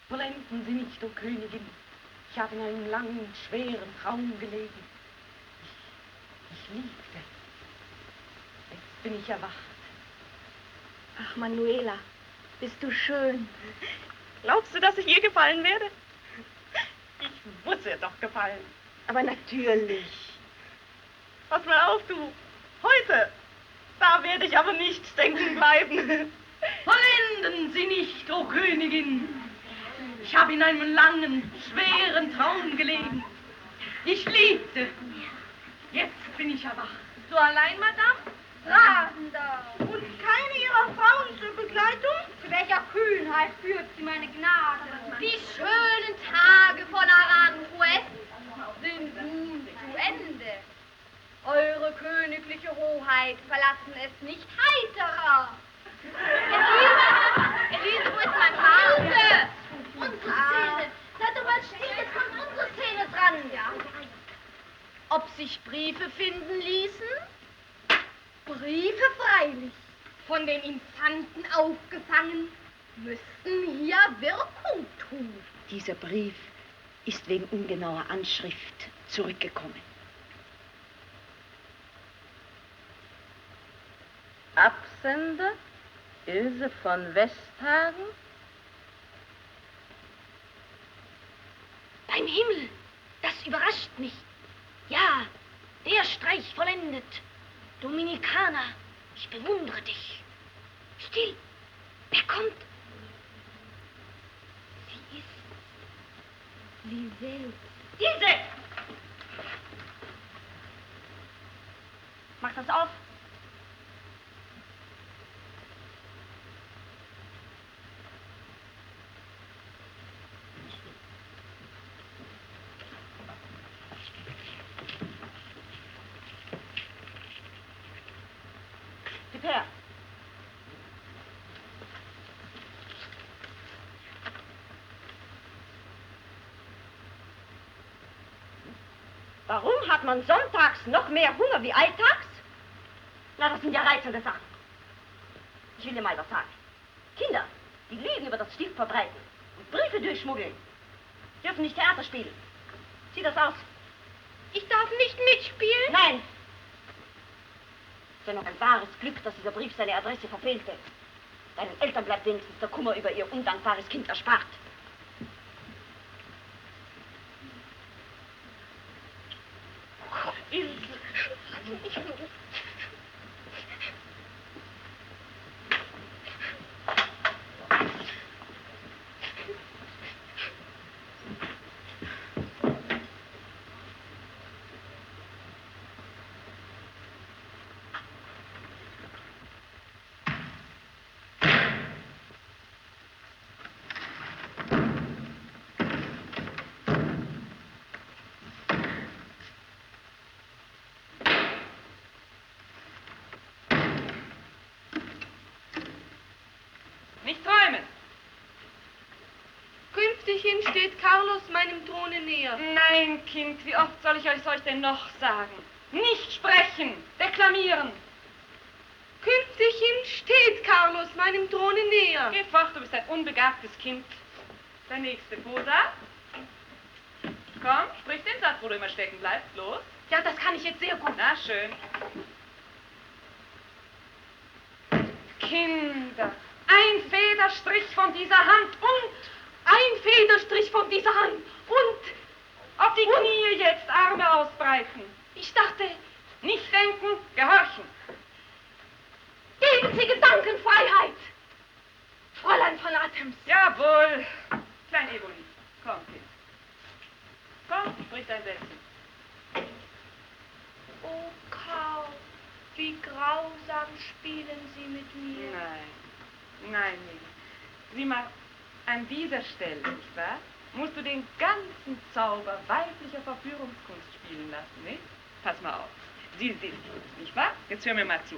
Vollenden Sie nicht, o Königin. Ich habe in einem langen, schweren Traum gelegen. Ich liebte. Jetzt bin ich erwacht. Ach, Manuela, bist du schön. Glaubst du, dass ich ihr gefallen werde? Ich muss ihr doch gefallen. Aber natürlich. Pass mal auf, du. Heute. Da werde ich aber nicht stecken bleiben. Vollenden Sie nicht, o Königin. Ich habe in einem langen, schweren Traum gelegen. Ich liebte. Jetzt bin ich erwacht. So allein, Madame? Rasender! Und keine ihrer Frauen zur Begleitung? Zu welcher Kühnheit führt sie meine Gnade? Die schönen Tage von Aranjuez sind nun zu Ende. Eure königliche Hoheit verlassen es nicht heiterer. Elise, wo ist mein Vater? Unsere Szene. Seid doch mal still, jetzt kommt unsere Szene dran. Ja. Ob sich Briefe finden ließen? Briefe freilich. Von den Infanten aufgefangen, müssten hier Wirkung tun. Dieser Brief ist wegen ungenauer Anschrift zurückgekommen. Absender Ilse von Westhagen? Beim Himmel, das überrascht mich. Ja, der Streich vollendet. Dominikaner, ich bewundere dich. Still, wer kommt? Sie ist sie selbst. Diese! Mach das auf. Gib her. Warum hat man sonntags noch mehr Hunger wie alltags? Na, das sind ja reizende Sachen. Ich will dir mal was sagen. Kinder, die Lügen über das Stift verbreiten und Briefe durchschmuggeln, dürfen nicht Theater spielen. Sieh das aus. Ich darf nicht mitspielen? Nein. Es ist ja noch ein wahres Glück, dass dieser Brief seine Adresse verfehlte. Deinen Eltern bleibt wenigstens der Kummer über ihr undankbares Kind erspart. Nicht träumen. Künftighin steht Carlos meinem Throne näher. Nein, Kind, wie oft soll ich euch denn noch sagen? Nicht sprechen, deklamieren. Künftighin steht Carlos meinem Throne näher. Geh fort, du bist ein unbegabtes Kind. Der nächste Posa. Komm, sprich den Satz, wo du immer stecken bleibst. Los. Ja, das kann ich jetzt sehr gut. Na, schön. Kinder, ein Federstrich von dieser Hand und Ein Federstrich von dieser Hand und auf die Knie jetzt Arme ausbreiten. ich dachte, Nicht denken, gehorchen. geben Sie Gedankenfreiheit. Fräulein von Athems. Jawohl. Klein Eboli, komm, Kind. Komm, sprich dein Sätzchen. Oh, Karl, wie grausam spielen Sie mit mir. Nein, Mädel. Sieh mal, an dieser Stelle, nicht wahr, musst du den ganzen Zauber weiblicher Verführungskunst spielen lassen, nicht? Pass mal auf. Sie sind, nicht wahr? Jetzt hör mir mal zu.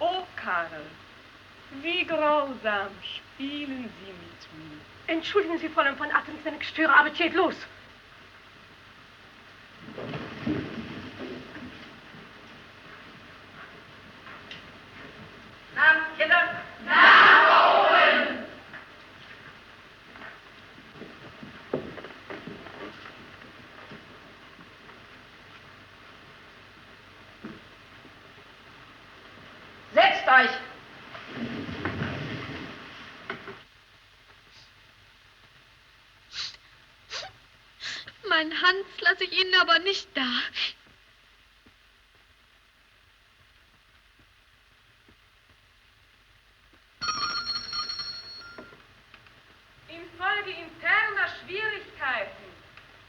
Oh, Karl, wie grausam spielen Sie mit mir. Entschuldigen Sie, Fräulein von Athems, wenn ich störe, aber es geht los. Na, Kinder? Meinen Hans lasse ich Ihnen aber nicht da. Infolge interner Schwierigkeiten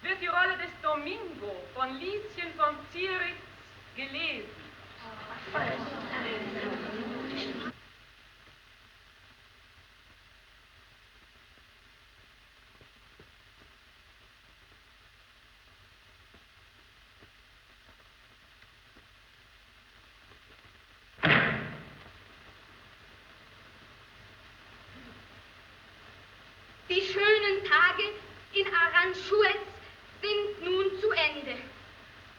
wird die Rolle des Domingo von Lieschen von Zieritz gelesen. Die schönen Tage in Aranjuez sind nun zu Ende.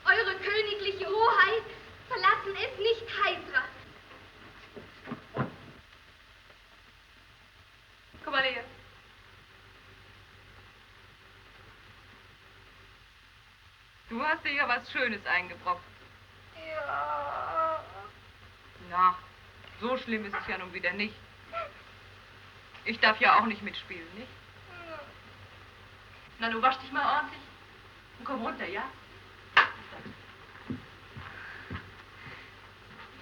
Eure königliche Hoheit verlassen es nicht heiter. Komm mal her. Du hast dir ja was Schönes eingebrockt. Ja. Na, so schlimm ist es ja nun wieder nicht. Ich darf ja auch nicht mitspielen, nicht? Na, du wasch dich mal ordentlich und komm runter, ja?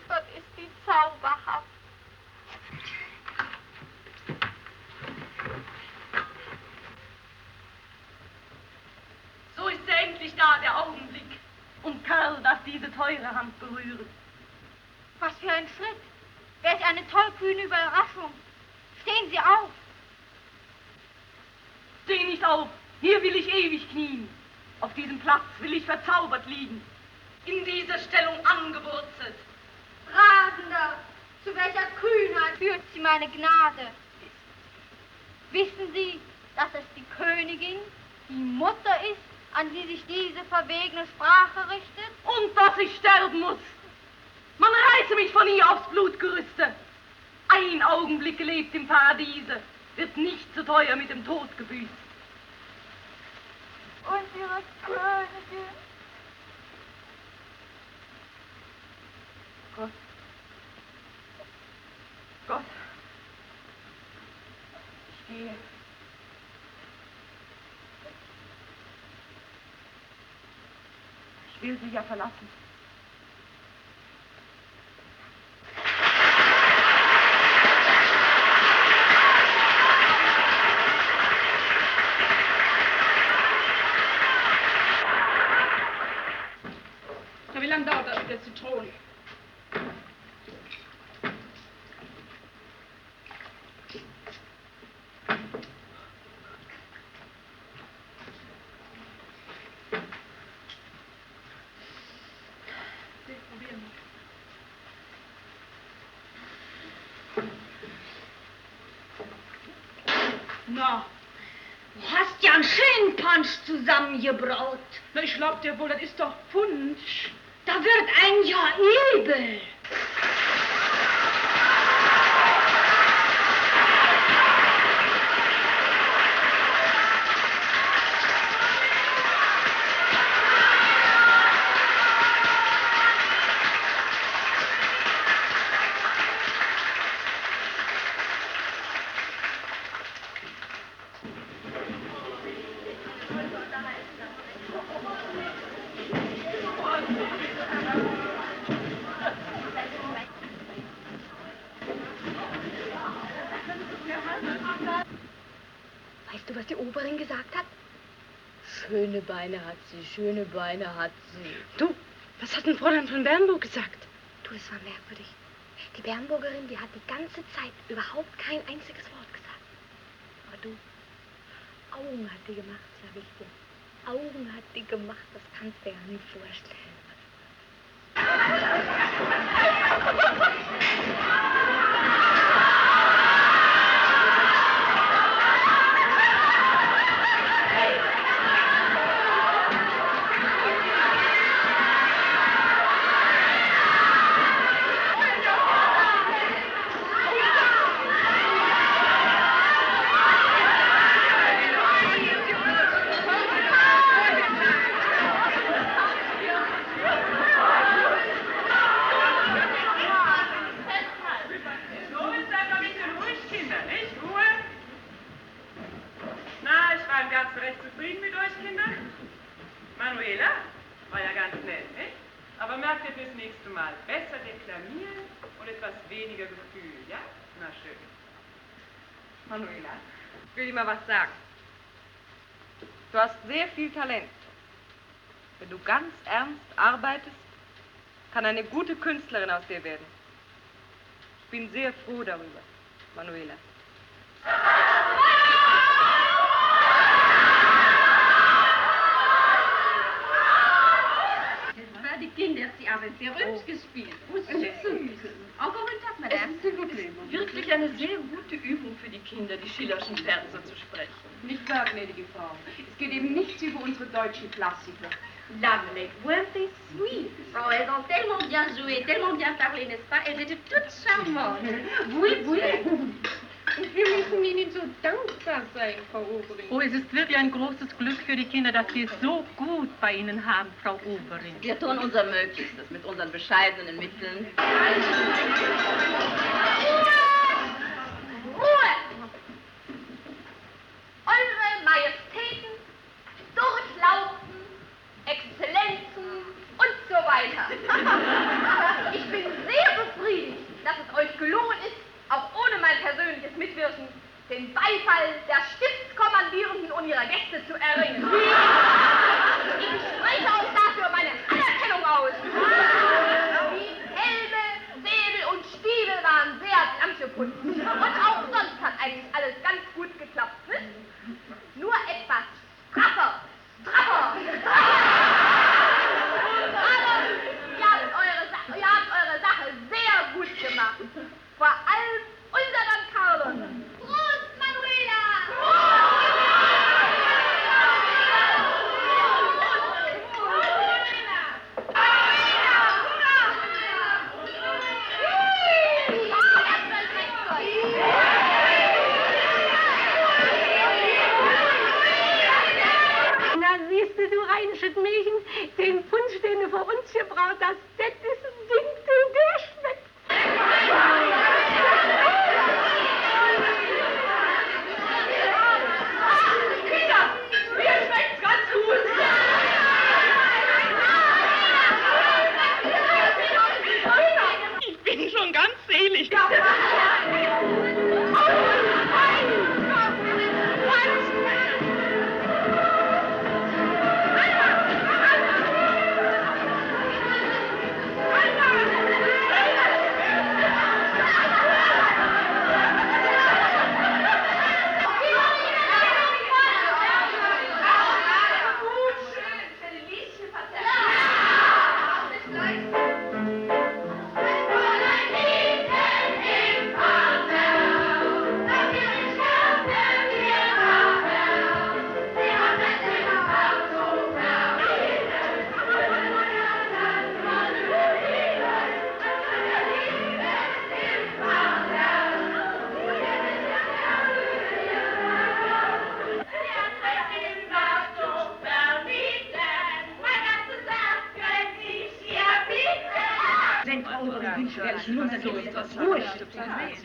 Gott, ist die zauberhaft. So ist endlich da der Augenblick. Und Karl darf diese teure Hand berühren. Was für ein Schritt. Welch eine tollkühne Überraschung. Stehen Sie auf. Steh nicht auf. Hier will ich ewig knien. Auf diesem Platz will ich verzaubert liegen. In dieser Stellung angewurzelt. Rasender, zu welcher Kühnheit führt Sie meine Gnade? Wissen Sie, dass es die Königin, die Mutter ist, an die sich diese verwegene Sprache richtet? Und dass ich sterben muss. Man reiße mich von ihr aufs Blutgerüste. Ein Augenblick gelebt im Paradiese, wird nicht zu teuer mit dem Tod gebüßt. Und Ihre Königin? Gott. Gott. Ich gehe. Ich will sie ja verlassen. Wie lange dauert das mit der Zitrone? Na, du hast ja einen schönen Punsch zusammengebraut. Na, ich glaub dir wohl, das ist doch Punsch. Da wird ein ja übel. Weißt du, was die Oberin gesagt hat? Schöne Beine hat sie, schöne Beine hat sie. Du, was hat denn Fräulein von Bernburg gesagt? Du, es war merkwürdig. Die Bernburgerin, die hat die ganze Zeit überhaupt kein einziges Wort gesagt. Aber du, Augen hat die gemacht, sag ich dir. Augen hat die gemacht, das kannst du dir ja nicht vorstellen. Manuela, war ja ganz nett, nicht? Aber merkt ihr fürs nächste Mal, besser deklamieren und etwas weniger Gefühl, ja? Na schön. Manuela, ich will dir mal was sagen. Du hast sehr viel Talent. Wenn du ganz ernst arbeitest, kann eine gute Künstlerin aus dir werden. Ich bin sehr froh darüber, Manuela. Die Kinder, sie haben verrückt gespielt. Encore une fois, Madame. Es ist wirklich eine sehr gute Übung für die Kinder, die Schillerschen Verse zu sprechen. Nicht wahr, gnädige Frau? Es geht eben nichts über unsere deutschen Klassiker. L'Hamlet, Fuente Sweet. Oh, elles ont tellement bien joué, tellement bien parlé, n'est-ce pas? Elles étaient toutes charmantes. Oui, oui. Und wir müssen Ihnen so dankbar sein, Frau Oberin. Oh, es ist wirklich ein großes Glück für die Kinder, dass wir es so gut bei Ihnen haben, Frau Oberin. Wir tun unser Möglichstes mit unseren bescheidenen Mitteln. Ruhe! Eure Majestäten, Durchlauchten, Exzellenzen und so weiter. Ich bin sehr befriedigt, dass es euch gelungen ist, auch ohne mein persönliches Mitwirken, den Beifall der Stiftskommandierenden und ihrer Gäste zu erringen. Ich spreche euch dafür meine Anerkennung aus. Die Helme, Säbel und Stiefel waren sehr blank geputzt. Und auch sonst hat eigentlich alles ganz gut geklappt. Nicht? Nur etwas straffer. Aber ihr habt eure Sache sehr gut gemacht. Vor allem unseren Carlos. Prost, Manuela! Na, siehst du rheinisches Mädchen, den Punsch, den du für uns gebraut hast, das ist ein Ding, der schmeckt. Ich bin schon ganz selig.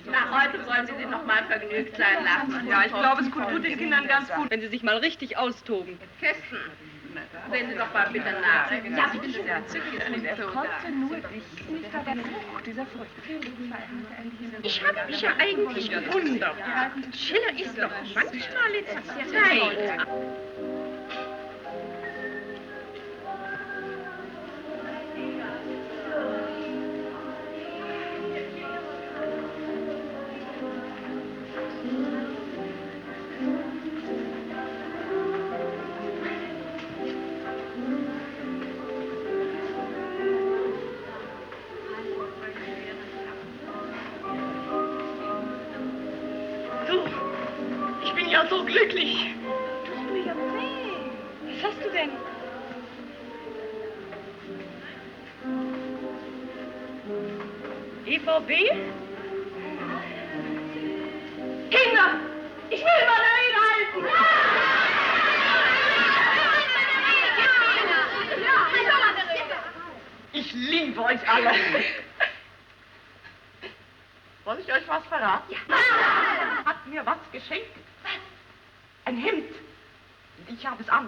Na, heute sollen Sie sich noch mal vergnügt sein lassen. Ja, ich glaube, es tut den Kindern ganz gut, wenn sie sich mal richtig austoben. Kissen. Sehen Sie doch mal bitte nach. Ja, bitte schön. Ich konnte nur nicht bei der Frucht dieser Früchte. Ich habe mich ja eigentlich gewundert. Schiller ist doch manchmal etwas sehr leid. Ich bin ja so glücklich. Tut mir ja weh. Was hast du denn? EVB? Kinder, ich will meine Rede halten. Ich liebe euch alle. Soll ich euch was verraten? Ja. Hat mir was geschenkt. Was? Ein Hemd. Und ich habe es an.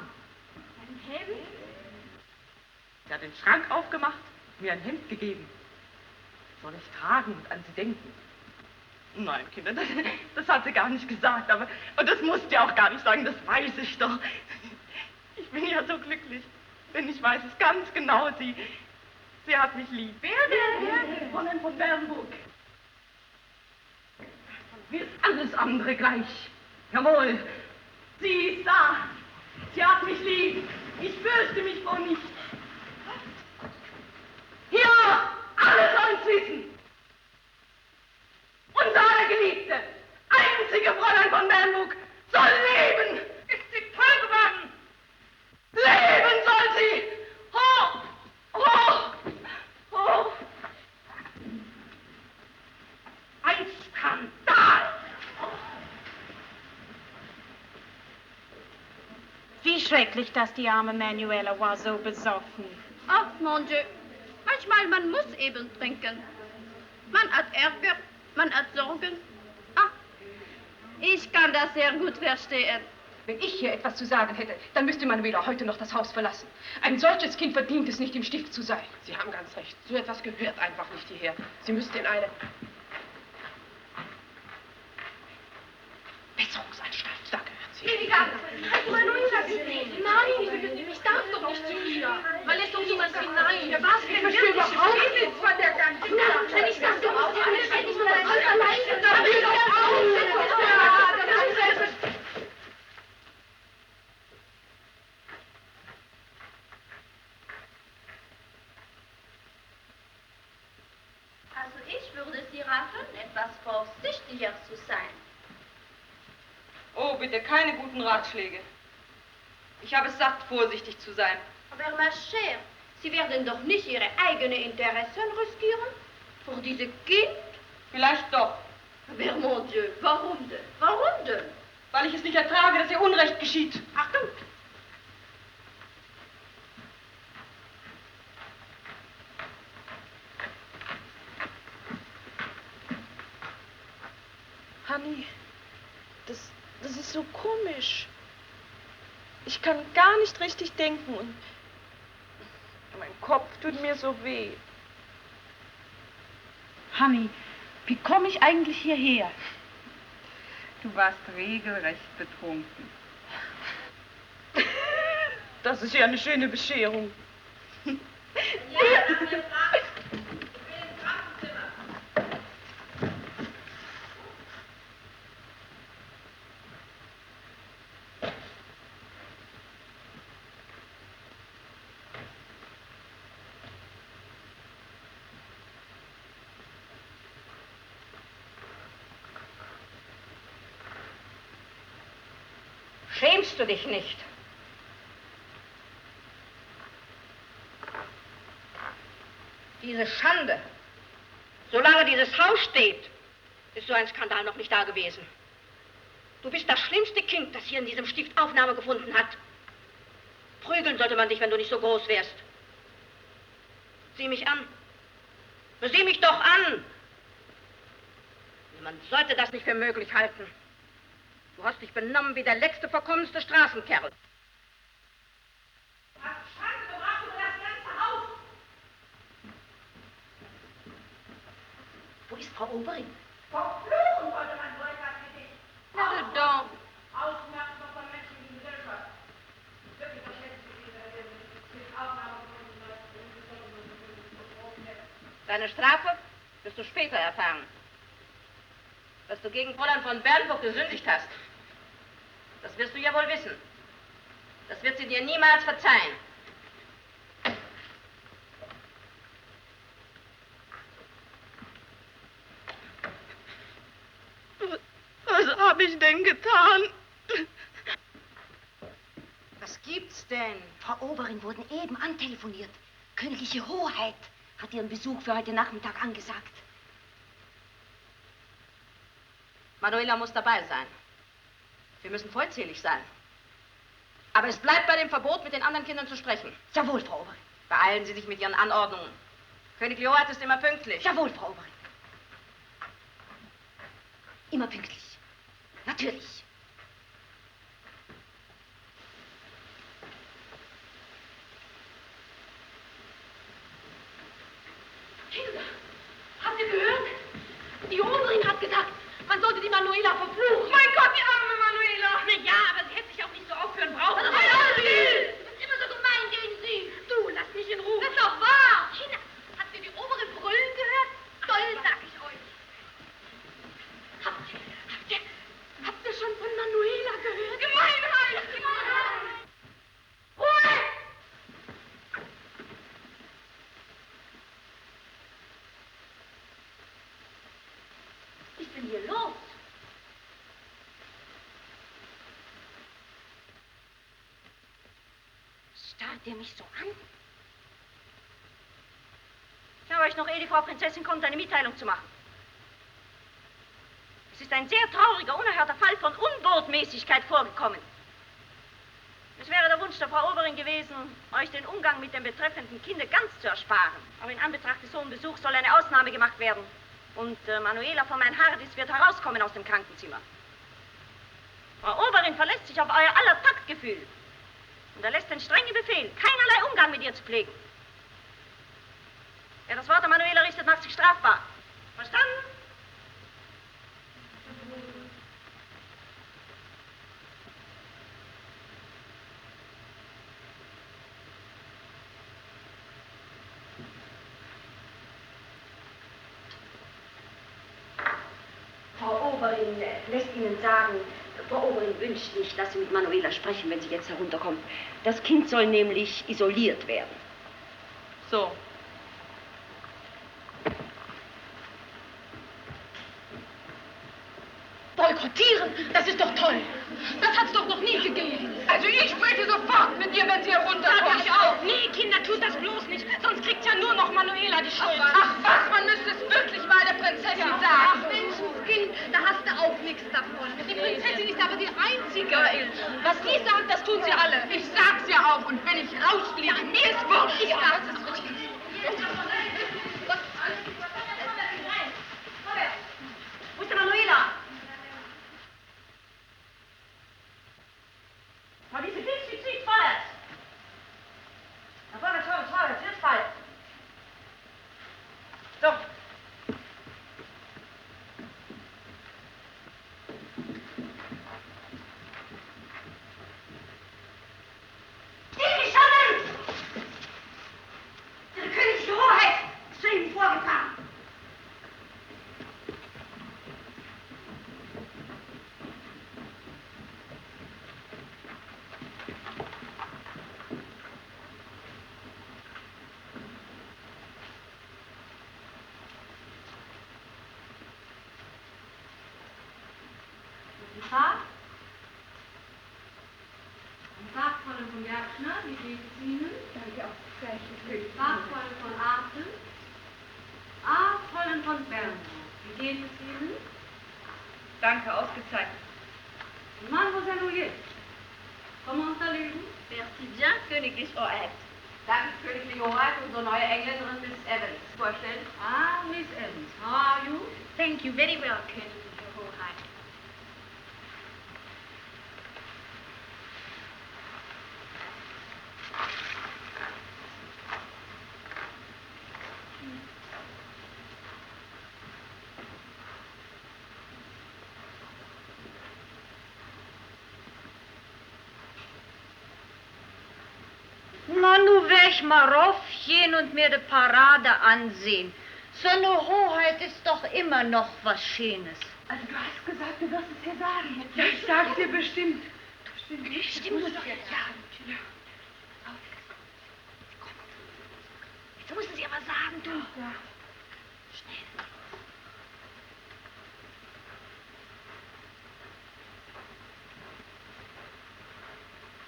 Ein Hemd? Sie hat den Schrank aufgemacht, mir ein Hemd gegeben. Soll ich tragen und an Sie denken? Nein, Kinder, das hat sie gar nicht gesagt, aber und das musst du auch gar nicht sagen, das weiß ich doch. Ich bin ja so glücklich, denn ich weiß es ganz genau, sie hat mich lieb. Wer denn? Fräulein von Bernburg. Mir ist alles andere gleich. Jawohl, sie ist da. Sie hat mich lieb. Ich fürchte mich vor nichts. Hier, alle sollen's wissen. Unser allergeliebte, einzige Fräulein von Bernburg soll leben. Ist sie toll geworden? Leben soll sie. Hoch, hoch, hoch. Ein Skandal. Wie schrecklich, dass die arme Manuela war so besoffen. Ach, mon Dieu. Manchmal, man muss eben trinken. Man hat Ärger, man hat Sorgen. Ah, ich kann das sehr gut verstehen. Wenn ich hier etwas zu sagen hätte, dann müsste Manuela heute noch das Haus verlassen. Ein solches Kind verdient es nicht, im Stift zu sein. Sie haben ganz recht. So etwas gehört einfach nicht hierher. Sie müsste in eine Besserungsanstalt. Da gehört sie. Manuela, nein, ich darf doch nicht zu ihr. Man lässt doch sowas hinein. Was denn verstehe überhaupt nichts von der ganzen Sache. Wenn ich das so aushalte, wenn ich nur ganz alleine, dann will doch Also ich würde Sie raten, etwas vorsichtiger zu sein. Oh, bitte, keine guten Ratschläge. Ich habe es satt, vorsichtig zu sein. Aber ma chère, Sie werden doch nicht Ihre eigenen Interessen riskieren? Für dieses Kind? Vielleicht doch. Aber mon Dieu, warum denn? Warum denn? Weil ich es nicht ertrage, dass ihr Unrecht geschieht. Achtung! Hanni, das ist so komisch. Ich kann gar nicht richtig denken und mein Kopf tut mir so weh. Hanni, wie komme ich eigentlich hierher? Du warst regelrecht betrunken. Das ist ja eine schöne Bescherung. Schämst du dich nicht? Diese Schande. Solange dieses Haus steht, ist so ein Skandal noch nicht da gewesen. Du bist das schlimmste Kind, das hier in diesem Stift Aufnahme gefunden hat. Prügeln sollte man dich, wenn du nicht so groß wärst. Sieh mich an. Sieh mich doch an. Man sollte das nicht für möglich halten. Du hast dich benommen wie der letzte, verkommenste Straßenkerl. Wo ist Frau Oberin? Verfluchen wollte man so etwas wie dich. Pardon. Ausmerken von der menschlichen Gesellschaft. Wirklich das letzte mit Aufnahme von Deine Strafe wirst du später erfahren. Dass du gegen Fräulein von Bernburg gesündigt hast, das wirst du ja wohl wissen. Das wird sie dir niemals verzeihen. Was habe ich denn getan? Was gibt's denn? Frau Oberin wurden eben antelefoniert. Königliche Hoheit hat ihren Besuch für heute Nachmittag angesagt. Manuela muss dabei sein. Wir müssen vollzählig sein. Aber es bleibt bei dem Verbot, mit den anderen Kindern zu sprechen. Jawohl, Frau Oberin. Beeilen Sie sich mit Ihren Anordnungen. König Leohard ist immer pünktlich. Jawohl, Frau Oberin. Immer pünktlich. Natürlich. Manuela verflucht. Mein Gott, die arme Manuela. Na ja, aber sie hätte sich auch nicht so aufführen brauchen. Du bist immer so gemein gegen sie. Du, lass mich in Ruhe. Das ist doch wahr. China, habt ihr die oberen Brüllen gehört? Toll, sag ich euch. Habt ihr schon von Manuela gehört? Gemeinheit! Ruhe! Was ist denn hier los? Starrt ihr mich so an? Ich habe euch noch, ehe die Frau Prinzessin kommt, eine Mitteilung zu machen. Es ist ein sehr trauriger, unerhörter Fall von Unbotmäßigkeit vorgekommen. Es wäre der Wunsch der Frau Oberin gewesen, euch den Umgang mit dem betreffenden Kinde ganz zu ersparen. Aber in Anbetracht des hohen Besuchs soll eine Ausnahme gemacht werden. Und Manuela von Meinhardis wird herauskommen aus dem Krankenzimmer. Frau Oberin verlässt sich auf euer aller Taktgefühl und erlässt den strengen Befehl, keinerlei Umgang mit ihr zu pflegen. Wer das Wort an Manuela richtet, macht sich strafbar. Verstanden? Frau Oberin lässt Ihnen sagen, Frau Oberin wünscht nicht, dass Sie mit Manuela sprechen, wenn sie jetzt herunterkommt. Das Kind soll nämlich isoliert werden. So. Boykottieren? Das ist doch toll. Das hat's doch noch nie gegeben. Also ich spreche sofort mit ihr, wenn sie herunterkommt. Sag ich auch. Nee, Kinder, tut das bloß nicht. Sonst kriegt ja nur noch Manuela die Schuld. Ach was, man müsste es wirklich mal der Prinzessin sagen. Ach, Menschenskind, da hast du auch nichts davon. Die Prinzessin ist aber die Einzige. Was die sagt, das tun sie alle. Ich sag's ja auch. Und wenn ich rausfliege, ist wurscht. Ich sag's es richtig. Wo ist der Manuela? Frau Diese zieht vorwärts. Na, vorwärts, jetzt bald. So. Stillgestanden! Ihre königliche Hoheit ist soeben vorgefahren. Farbfräulein von Jagdner, wie geht es Ihnen? Danke auch gleich. Farbfräulein von Arten. Fräulein von Bernhard, wie geht es Ihnen? Danke, ausgezeichnet. Mademoiselle Ouillet, comment allez-vous? Merci bien, königlich Hoheit. Darf ich königliche Hoheit, unsere neue Engländerin Miss Evans vorstellen? Miss Evans, how are you? Thank you very well, königliche Hoheit. Na, nu wär ich mal raufgehen und mir die Parade ansehen. So eine Hoheit ist doch immer noch was Schönes. Also du hast gesagt, du wirst es ihr sagen. Ja, ich sag's dir bestimmt. Stimmt, doch jetzt. Ja, natürlich. Jetzt müssen Sie aber sagen, du. Ja. Schnell.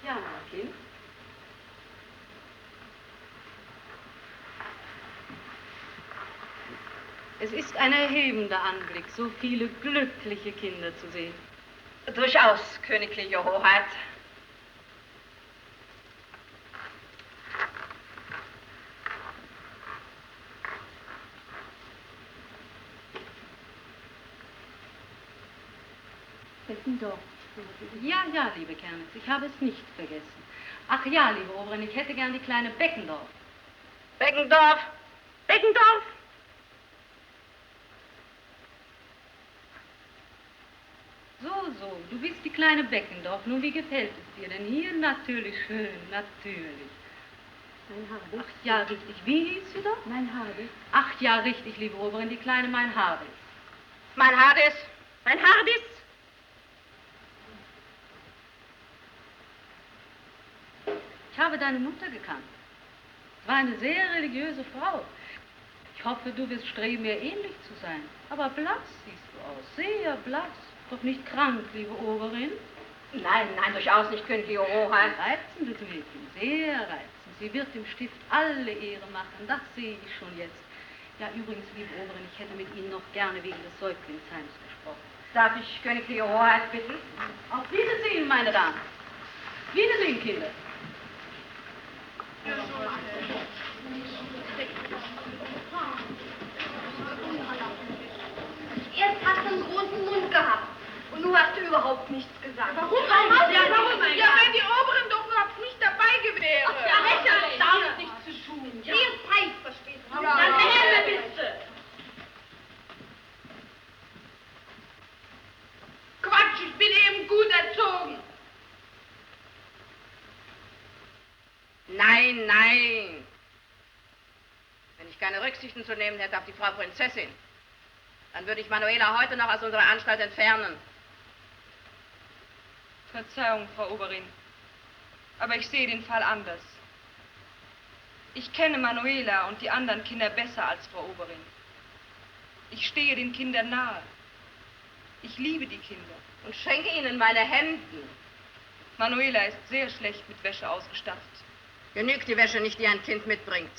Ja, mein Kind. Es ist ein erhebender Anblick, so viele glückliche Kinder zu sehen. Durchaus, königliche Hoheit. Beckendorf. Ja, ja, liebe Kernitz, ich habe es nicht vergessen. Ach ja, liebe Oberin, ich hätte gern die kleine Beckendorf. Beckendorf! Beckendorf! so, du bist die kleine Beckendorf. Nun, wie gefällt es dir denn hier? Natürlich schön, natürlich. Mein Hades. Ach ja, richtig. Wie hieß sie doch? Mein Hades. Ach ja, richtig, liebe Oberin, die kleine Mein Hades. Mein Hades. Mein Hades. Ich habe deine Mutter gekannt. War eine sehr religiöse Frau. Ich hoffe, du wirst streben, ihr ähnlich zu sein. Aber blass siehst du aus, sehr blass. Doch nicht krank, liebe Oberin. Nein, nein, durchaus nicht, königliche Hoheit. Reizendes Mädchen, sehr reizend. Sie wird dem Stift alle Ehre machen, das sehe ich schon jetzt. Ja, übrigens, liebe Oberin, ich hätte mit Ihnen noch gerne wegen des Säuglingsheims gesprochen. Darf ich königliche Hoheit bitten? Auf Wiedersehen, meine Damen. Wiedersehen, Kinder. Erst hast du einen großen Mund gehabt und nun hast du überhaupt nichts gesagt. Warum? Ja, wenn die Oberin doch überhaupt nicht dabei gewesen wäre. Ja, lächerlich. Damit nichts zu tun. Ja. Ihr Pfeif, verstehst du? Ja. Dann behältst bitte. Quatsch, ich bin eben gut erzogen. Nein, nein. Wenn ich keine Rücksichten zu nehmen hätte auf die Frau Prinzessin, dann würde ich Manuela heute noch aus unserer Anstalt entfernen. Verzeihung, Frau Oberin, aber ich sehe den Fall anders. Ich kenne Manuela und die anderen Kinder besser als Frau Oberin. Ich stehe den Kindern nahe. Ich liebe die Kinder. Und schenke ihnen meine Hemden. Manuela ist sehr schlecht mit Wäsche ausgestattet. Genügt die Wäsche nicht, die ein Kind mitbringt.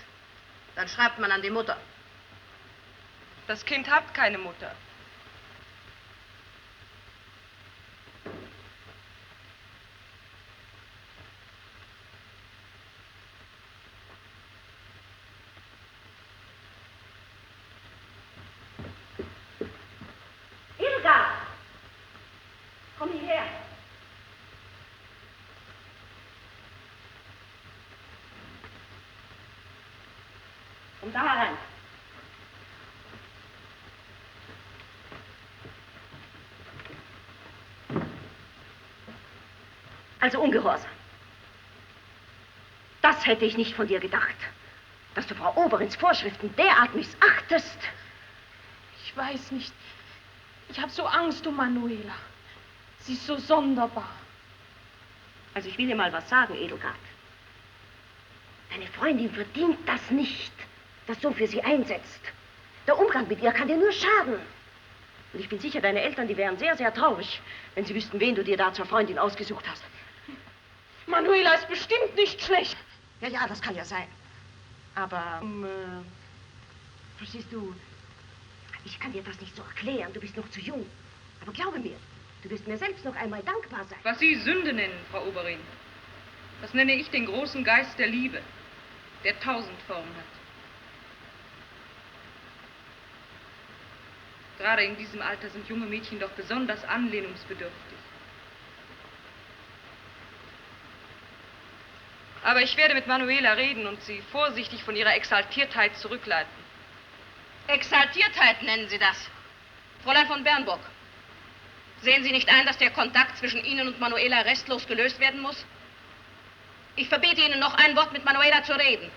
Dann schreibt man an die Mutter. Das Kind hat keine Mutter. Ilga! Komm hierher. Komm da herein. Also ungehorsam. Das hätte ich nicht von dir gedacht, dass du Frau Oberins Vorschriften derart missachtest. Ich weiß nicht. Ich habe so Angst um Manuela. Sie ist so sonderbar. Also ich will dir mal was sagen, Edelgard. Deine Freundin verdient das nicht, dass du für sie einsetzt. Der Umgang mit ihr kann dir nur schaden. Und ich bin sicher, deine Eltern, die wären sehr, sehr traurig, wenn sie wüssten, wen du dir da zur Freundin ausgesucht hast. Manuela ist bestimmt nicht schlecht. Ja, ja, das kann ja sein. Aber, verstehst du, ich kann dir das nicht so erklären, du bist noch zu jung. Aber glaube mir, du wirst mir selbst noch einmal dankbar sein. Was Sie Sünde nennen, Frau Oberin, das nenne ich den großen Geist der Liebe, der 1000 Formen hat. Gerade in diesem Alter sind junge Mädchen doch besonders anlehnungsbedürftig. Aber ich werde mit Manuela reden und sie vorsichtig von ihrer Exaltiertheit zurückleiten. Exaltiertheit nennen Sie das. Fräulein von Bernburg, sehen Sie nicht ein, dass der Kontakt zwischen Ihnen und Manuela restlos gelöst werden muss? Ich verbiete Ihnen, noch ein Wort mit Manuela zu reden.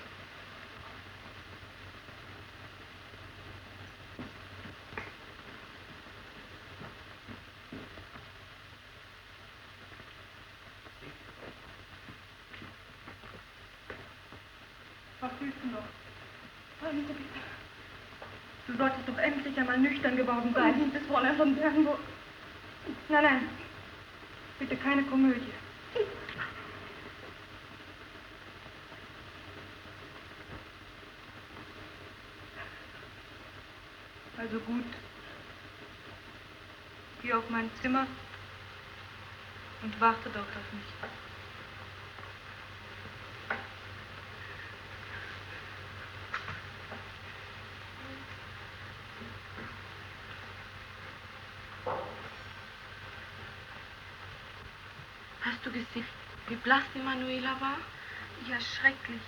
Was willst du noch? Elisabeth, du solltest doch endlich einmal nüchtern geworden sein. Liebes Fräulein von Bernburg. Nein, nein. Bitte keine Komödie. Also gut. Geh auf mein Zimmer und warte dort auf mich. Hast du gesehen, wie blass die Manuela war? Ja, schrecklich.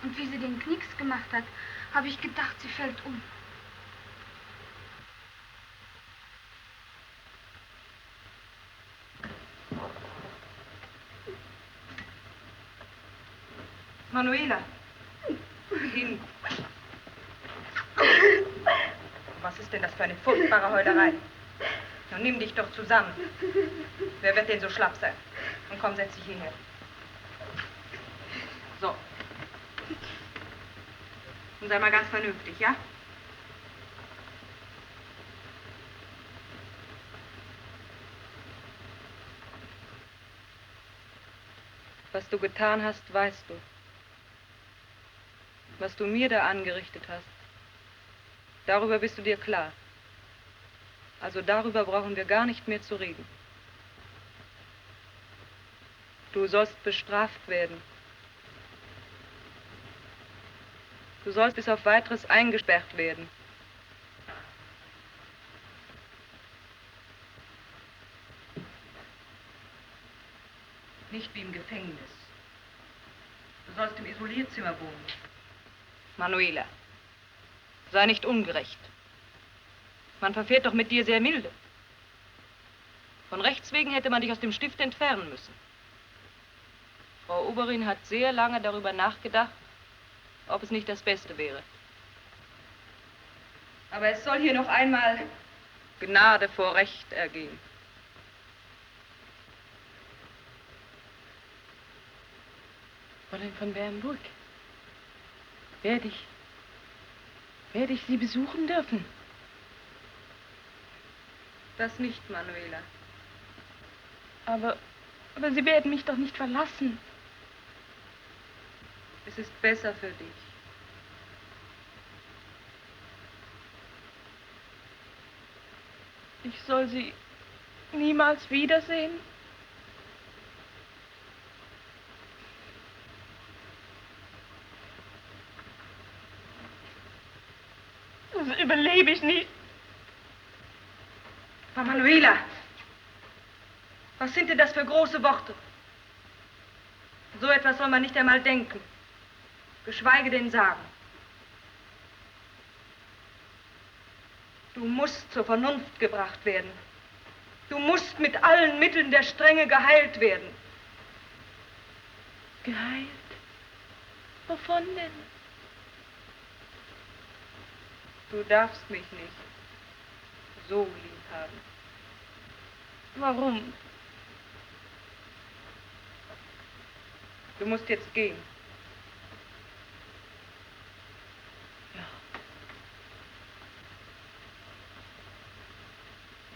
Und wie sie den Knicks gemacht hat, habe ich gedacht, sie fällt um. Manuela. Kind. Was ist denn das für eine furchtbare Heulerei? Nun nimm dich doch zusammen. Wer wird denn so schlapp sein? Und komm, setz dich hierher. So. Und sei mal ganz vernünftig, ja? Was du getan hast, weißt du. Was du mir da angerichtet hast, darüber bist du dir klar. Also darüber brauchen wir gar nicht mehr zu reden. Du sollst bestraft werden. Du sollst bis auf Weiteres eingesperrt werden. Nicht wie im Gefängnis. Du sollst im Isolierzimmer wohnen. Manuela, sei nicht ungerecht. Man verfährt doch mit dir sehr milde. Von Rechts wegen hätte man dich aus dem Stift entfernen müssen. Frau Oberin hat sehr lange darüber nachgedacht, ob es nicht das Beste wäre. Aber es soll hier noch einmal Gnade vor Recht ergehen. Fräulein von Bernburg, werde ich Sie besuchen dürfen? Das nicht, Manuela. Aber Sie werden mich doch nicht verlassen. Es ist besser für dich. Ich soll Sie niemals wiedersehen? Das überlebe ich nicht. Frau Manuela, was sind denn das für große Worte? So etwas soll man nicht einmal denken, geschweige denn sagen. Du musst zur Vernunft gebracht werden. Du musst mit allen Mitteln der Strenge geheilt werden. Geheilt? Wovon denn? Du darfst mich nicht so lieb haben. Warum? Du musst jetzt gehen. Ja.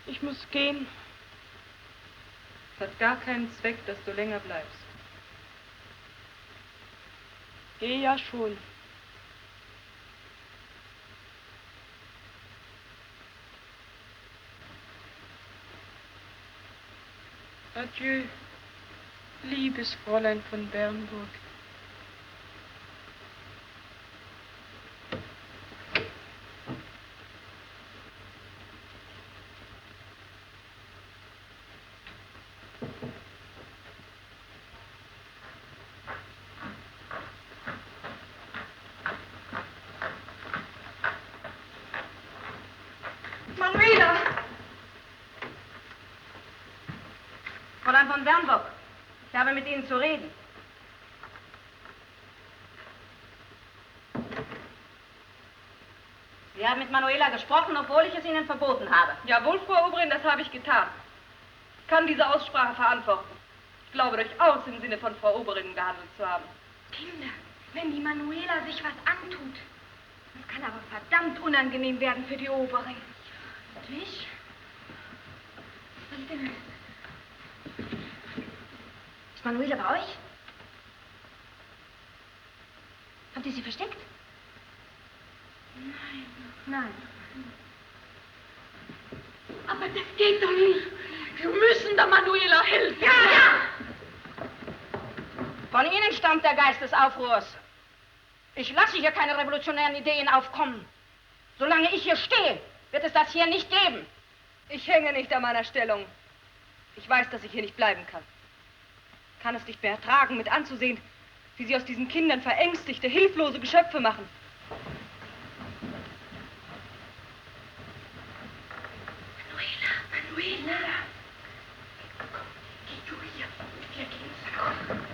Ich muss gehen. Es hat gar keinen Zweck, dass du länger bleibst. Geh ja schon. Adieu, liebes Fräulein von Bernburg. Manuela! Fräulein von Bernburg, ich habe mit Ihnen zu reden. Sie haben mit Manuela gesprochen, obwohl ich es Ihnen verboten habe. Jawohl, Frau Oberin, das habe ich getan. Ich kann diese Aussprache verantworten. Ich glaube durchaus im Sinne von Frau Oberin gehandelt zu haben. Kinder, wenn die Manuela sich was antut, das kann aber verdammt unangenehm werden für die Oberin. Wirklich? Was ist denn? Ist Manuela bei euch? Habt ihr sie versteckt? Nein. Aber das geht doch nicht. Wir müssen der Manuela helfen. Ja! Von Ihnen stammt der Geist des Aufruhrs. Ich lasse hier keine revolutionären Ideen aufkommen. Solange ich hier stehe, wird es das hier nicht geben. Ich hänge nicht an meiner Stellung. Ich weiß, dass ich hier nicht bleiben kann. Ich kann es nicht mehr ertragen, mit anzusehen, wie Sie aus diesen Kindern verängstigte, hilflose Geschöpfe machen. Manuela! Geh du hier. Wir gehen zusammen.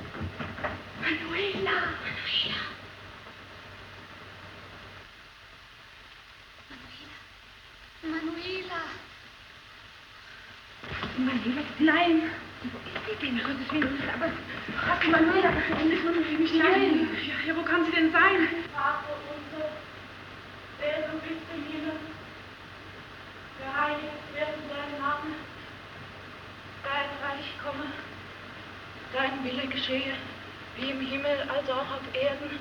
Manuela! Nein. Um Gottes Willen, aber hast du Manuela nicht? Nein. Ja, wo kann sie denn sein? Vater unser, der du bist im Himmel, geheiligt werde dein Name, dein Reich komme, dein Wille geschehe, wie im Himmel als auch auf Erden.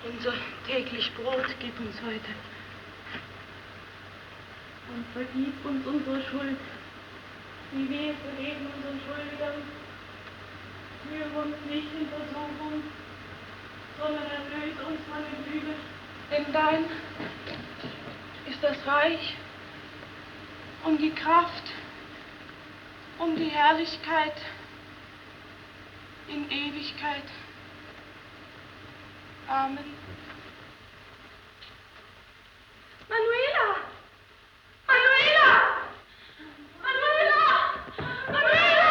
Unser täglich Brot gib uns heute. Und vergib uns unsere Schuld, wie wir vergeben unseren Schuldigern. Führe uns nicht in Versuchung, sondern erlöse uns von dem Übel. Denn dein ist das Reich und die Kraft und die Herrlichkeit in Ewigkeit. Amen. Manuela! Manuela! Manuela! Manuela!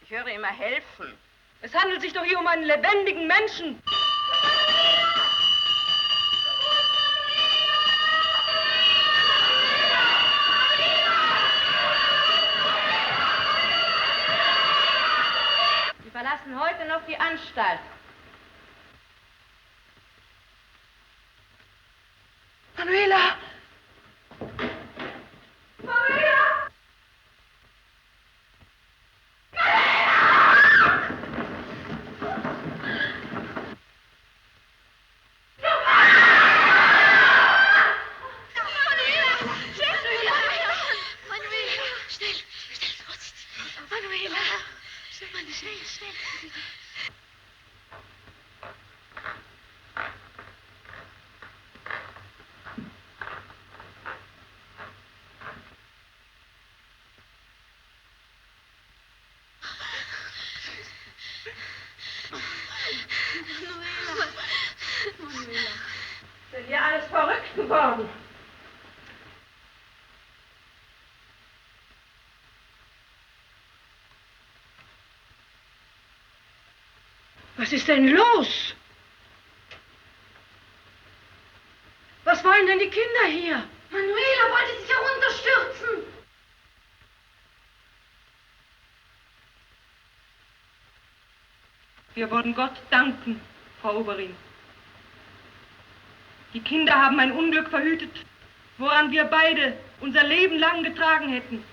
Ich höre immer helfen. Es handelt sich doch hier um einen lebendigen Menschen. Sie verlassen heute noch die Anstalt. Manuela! Sind ja alles verrückt geworden. Was ist denn los? Was wollen denn die Kinder hier? Manuela wollte sich herunterstürzen. Wir wollen Gott danken, Frau Oberin. Die Kinder haben ein Unglück verhütet, woran wir beide unser Leben lang getragen hätten.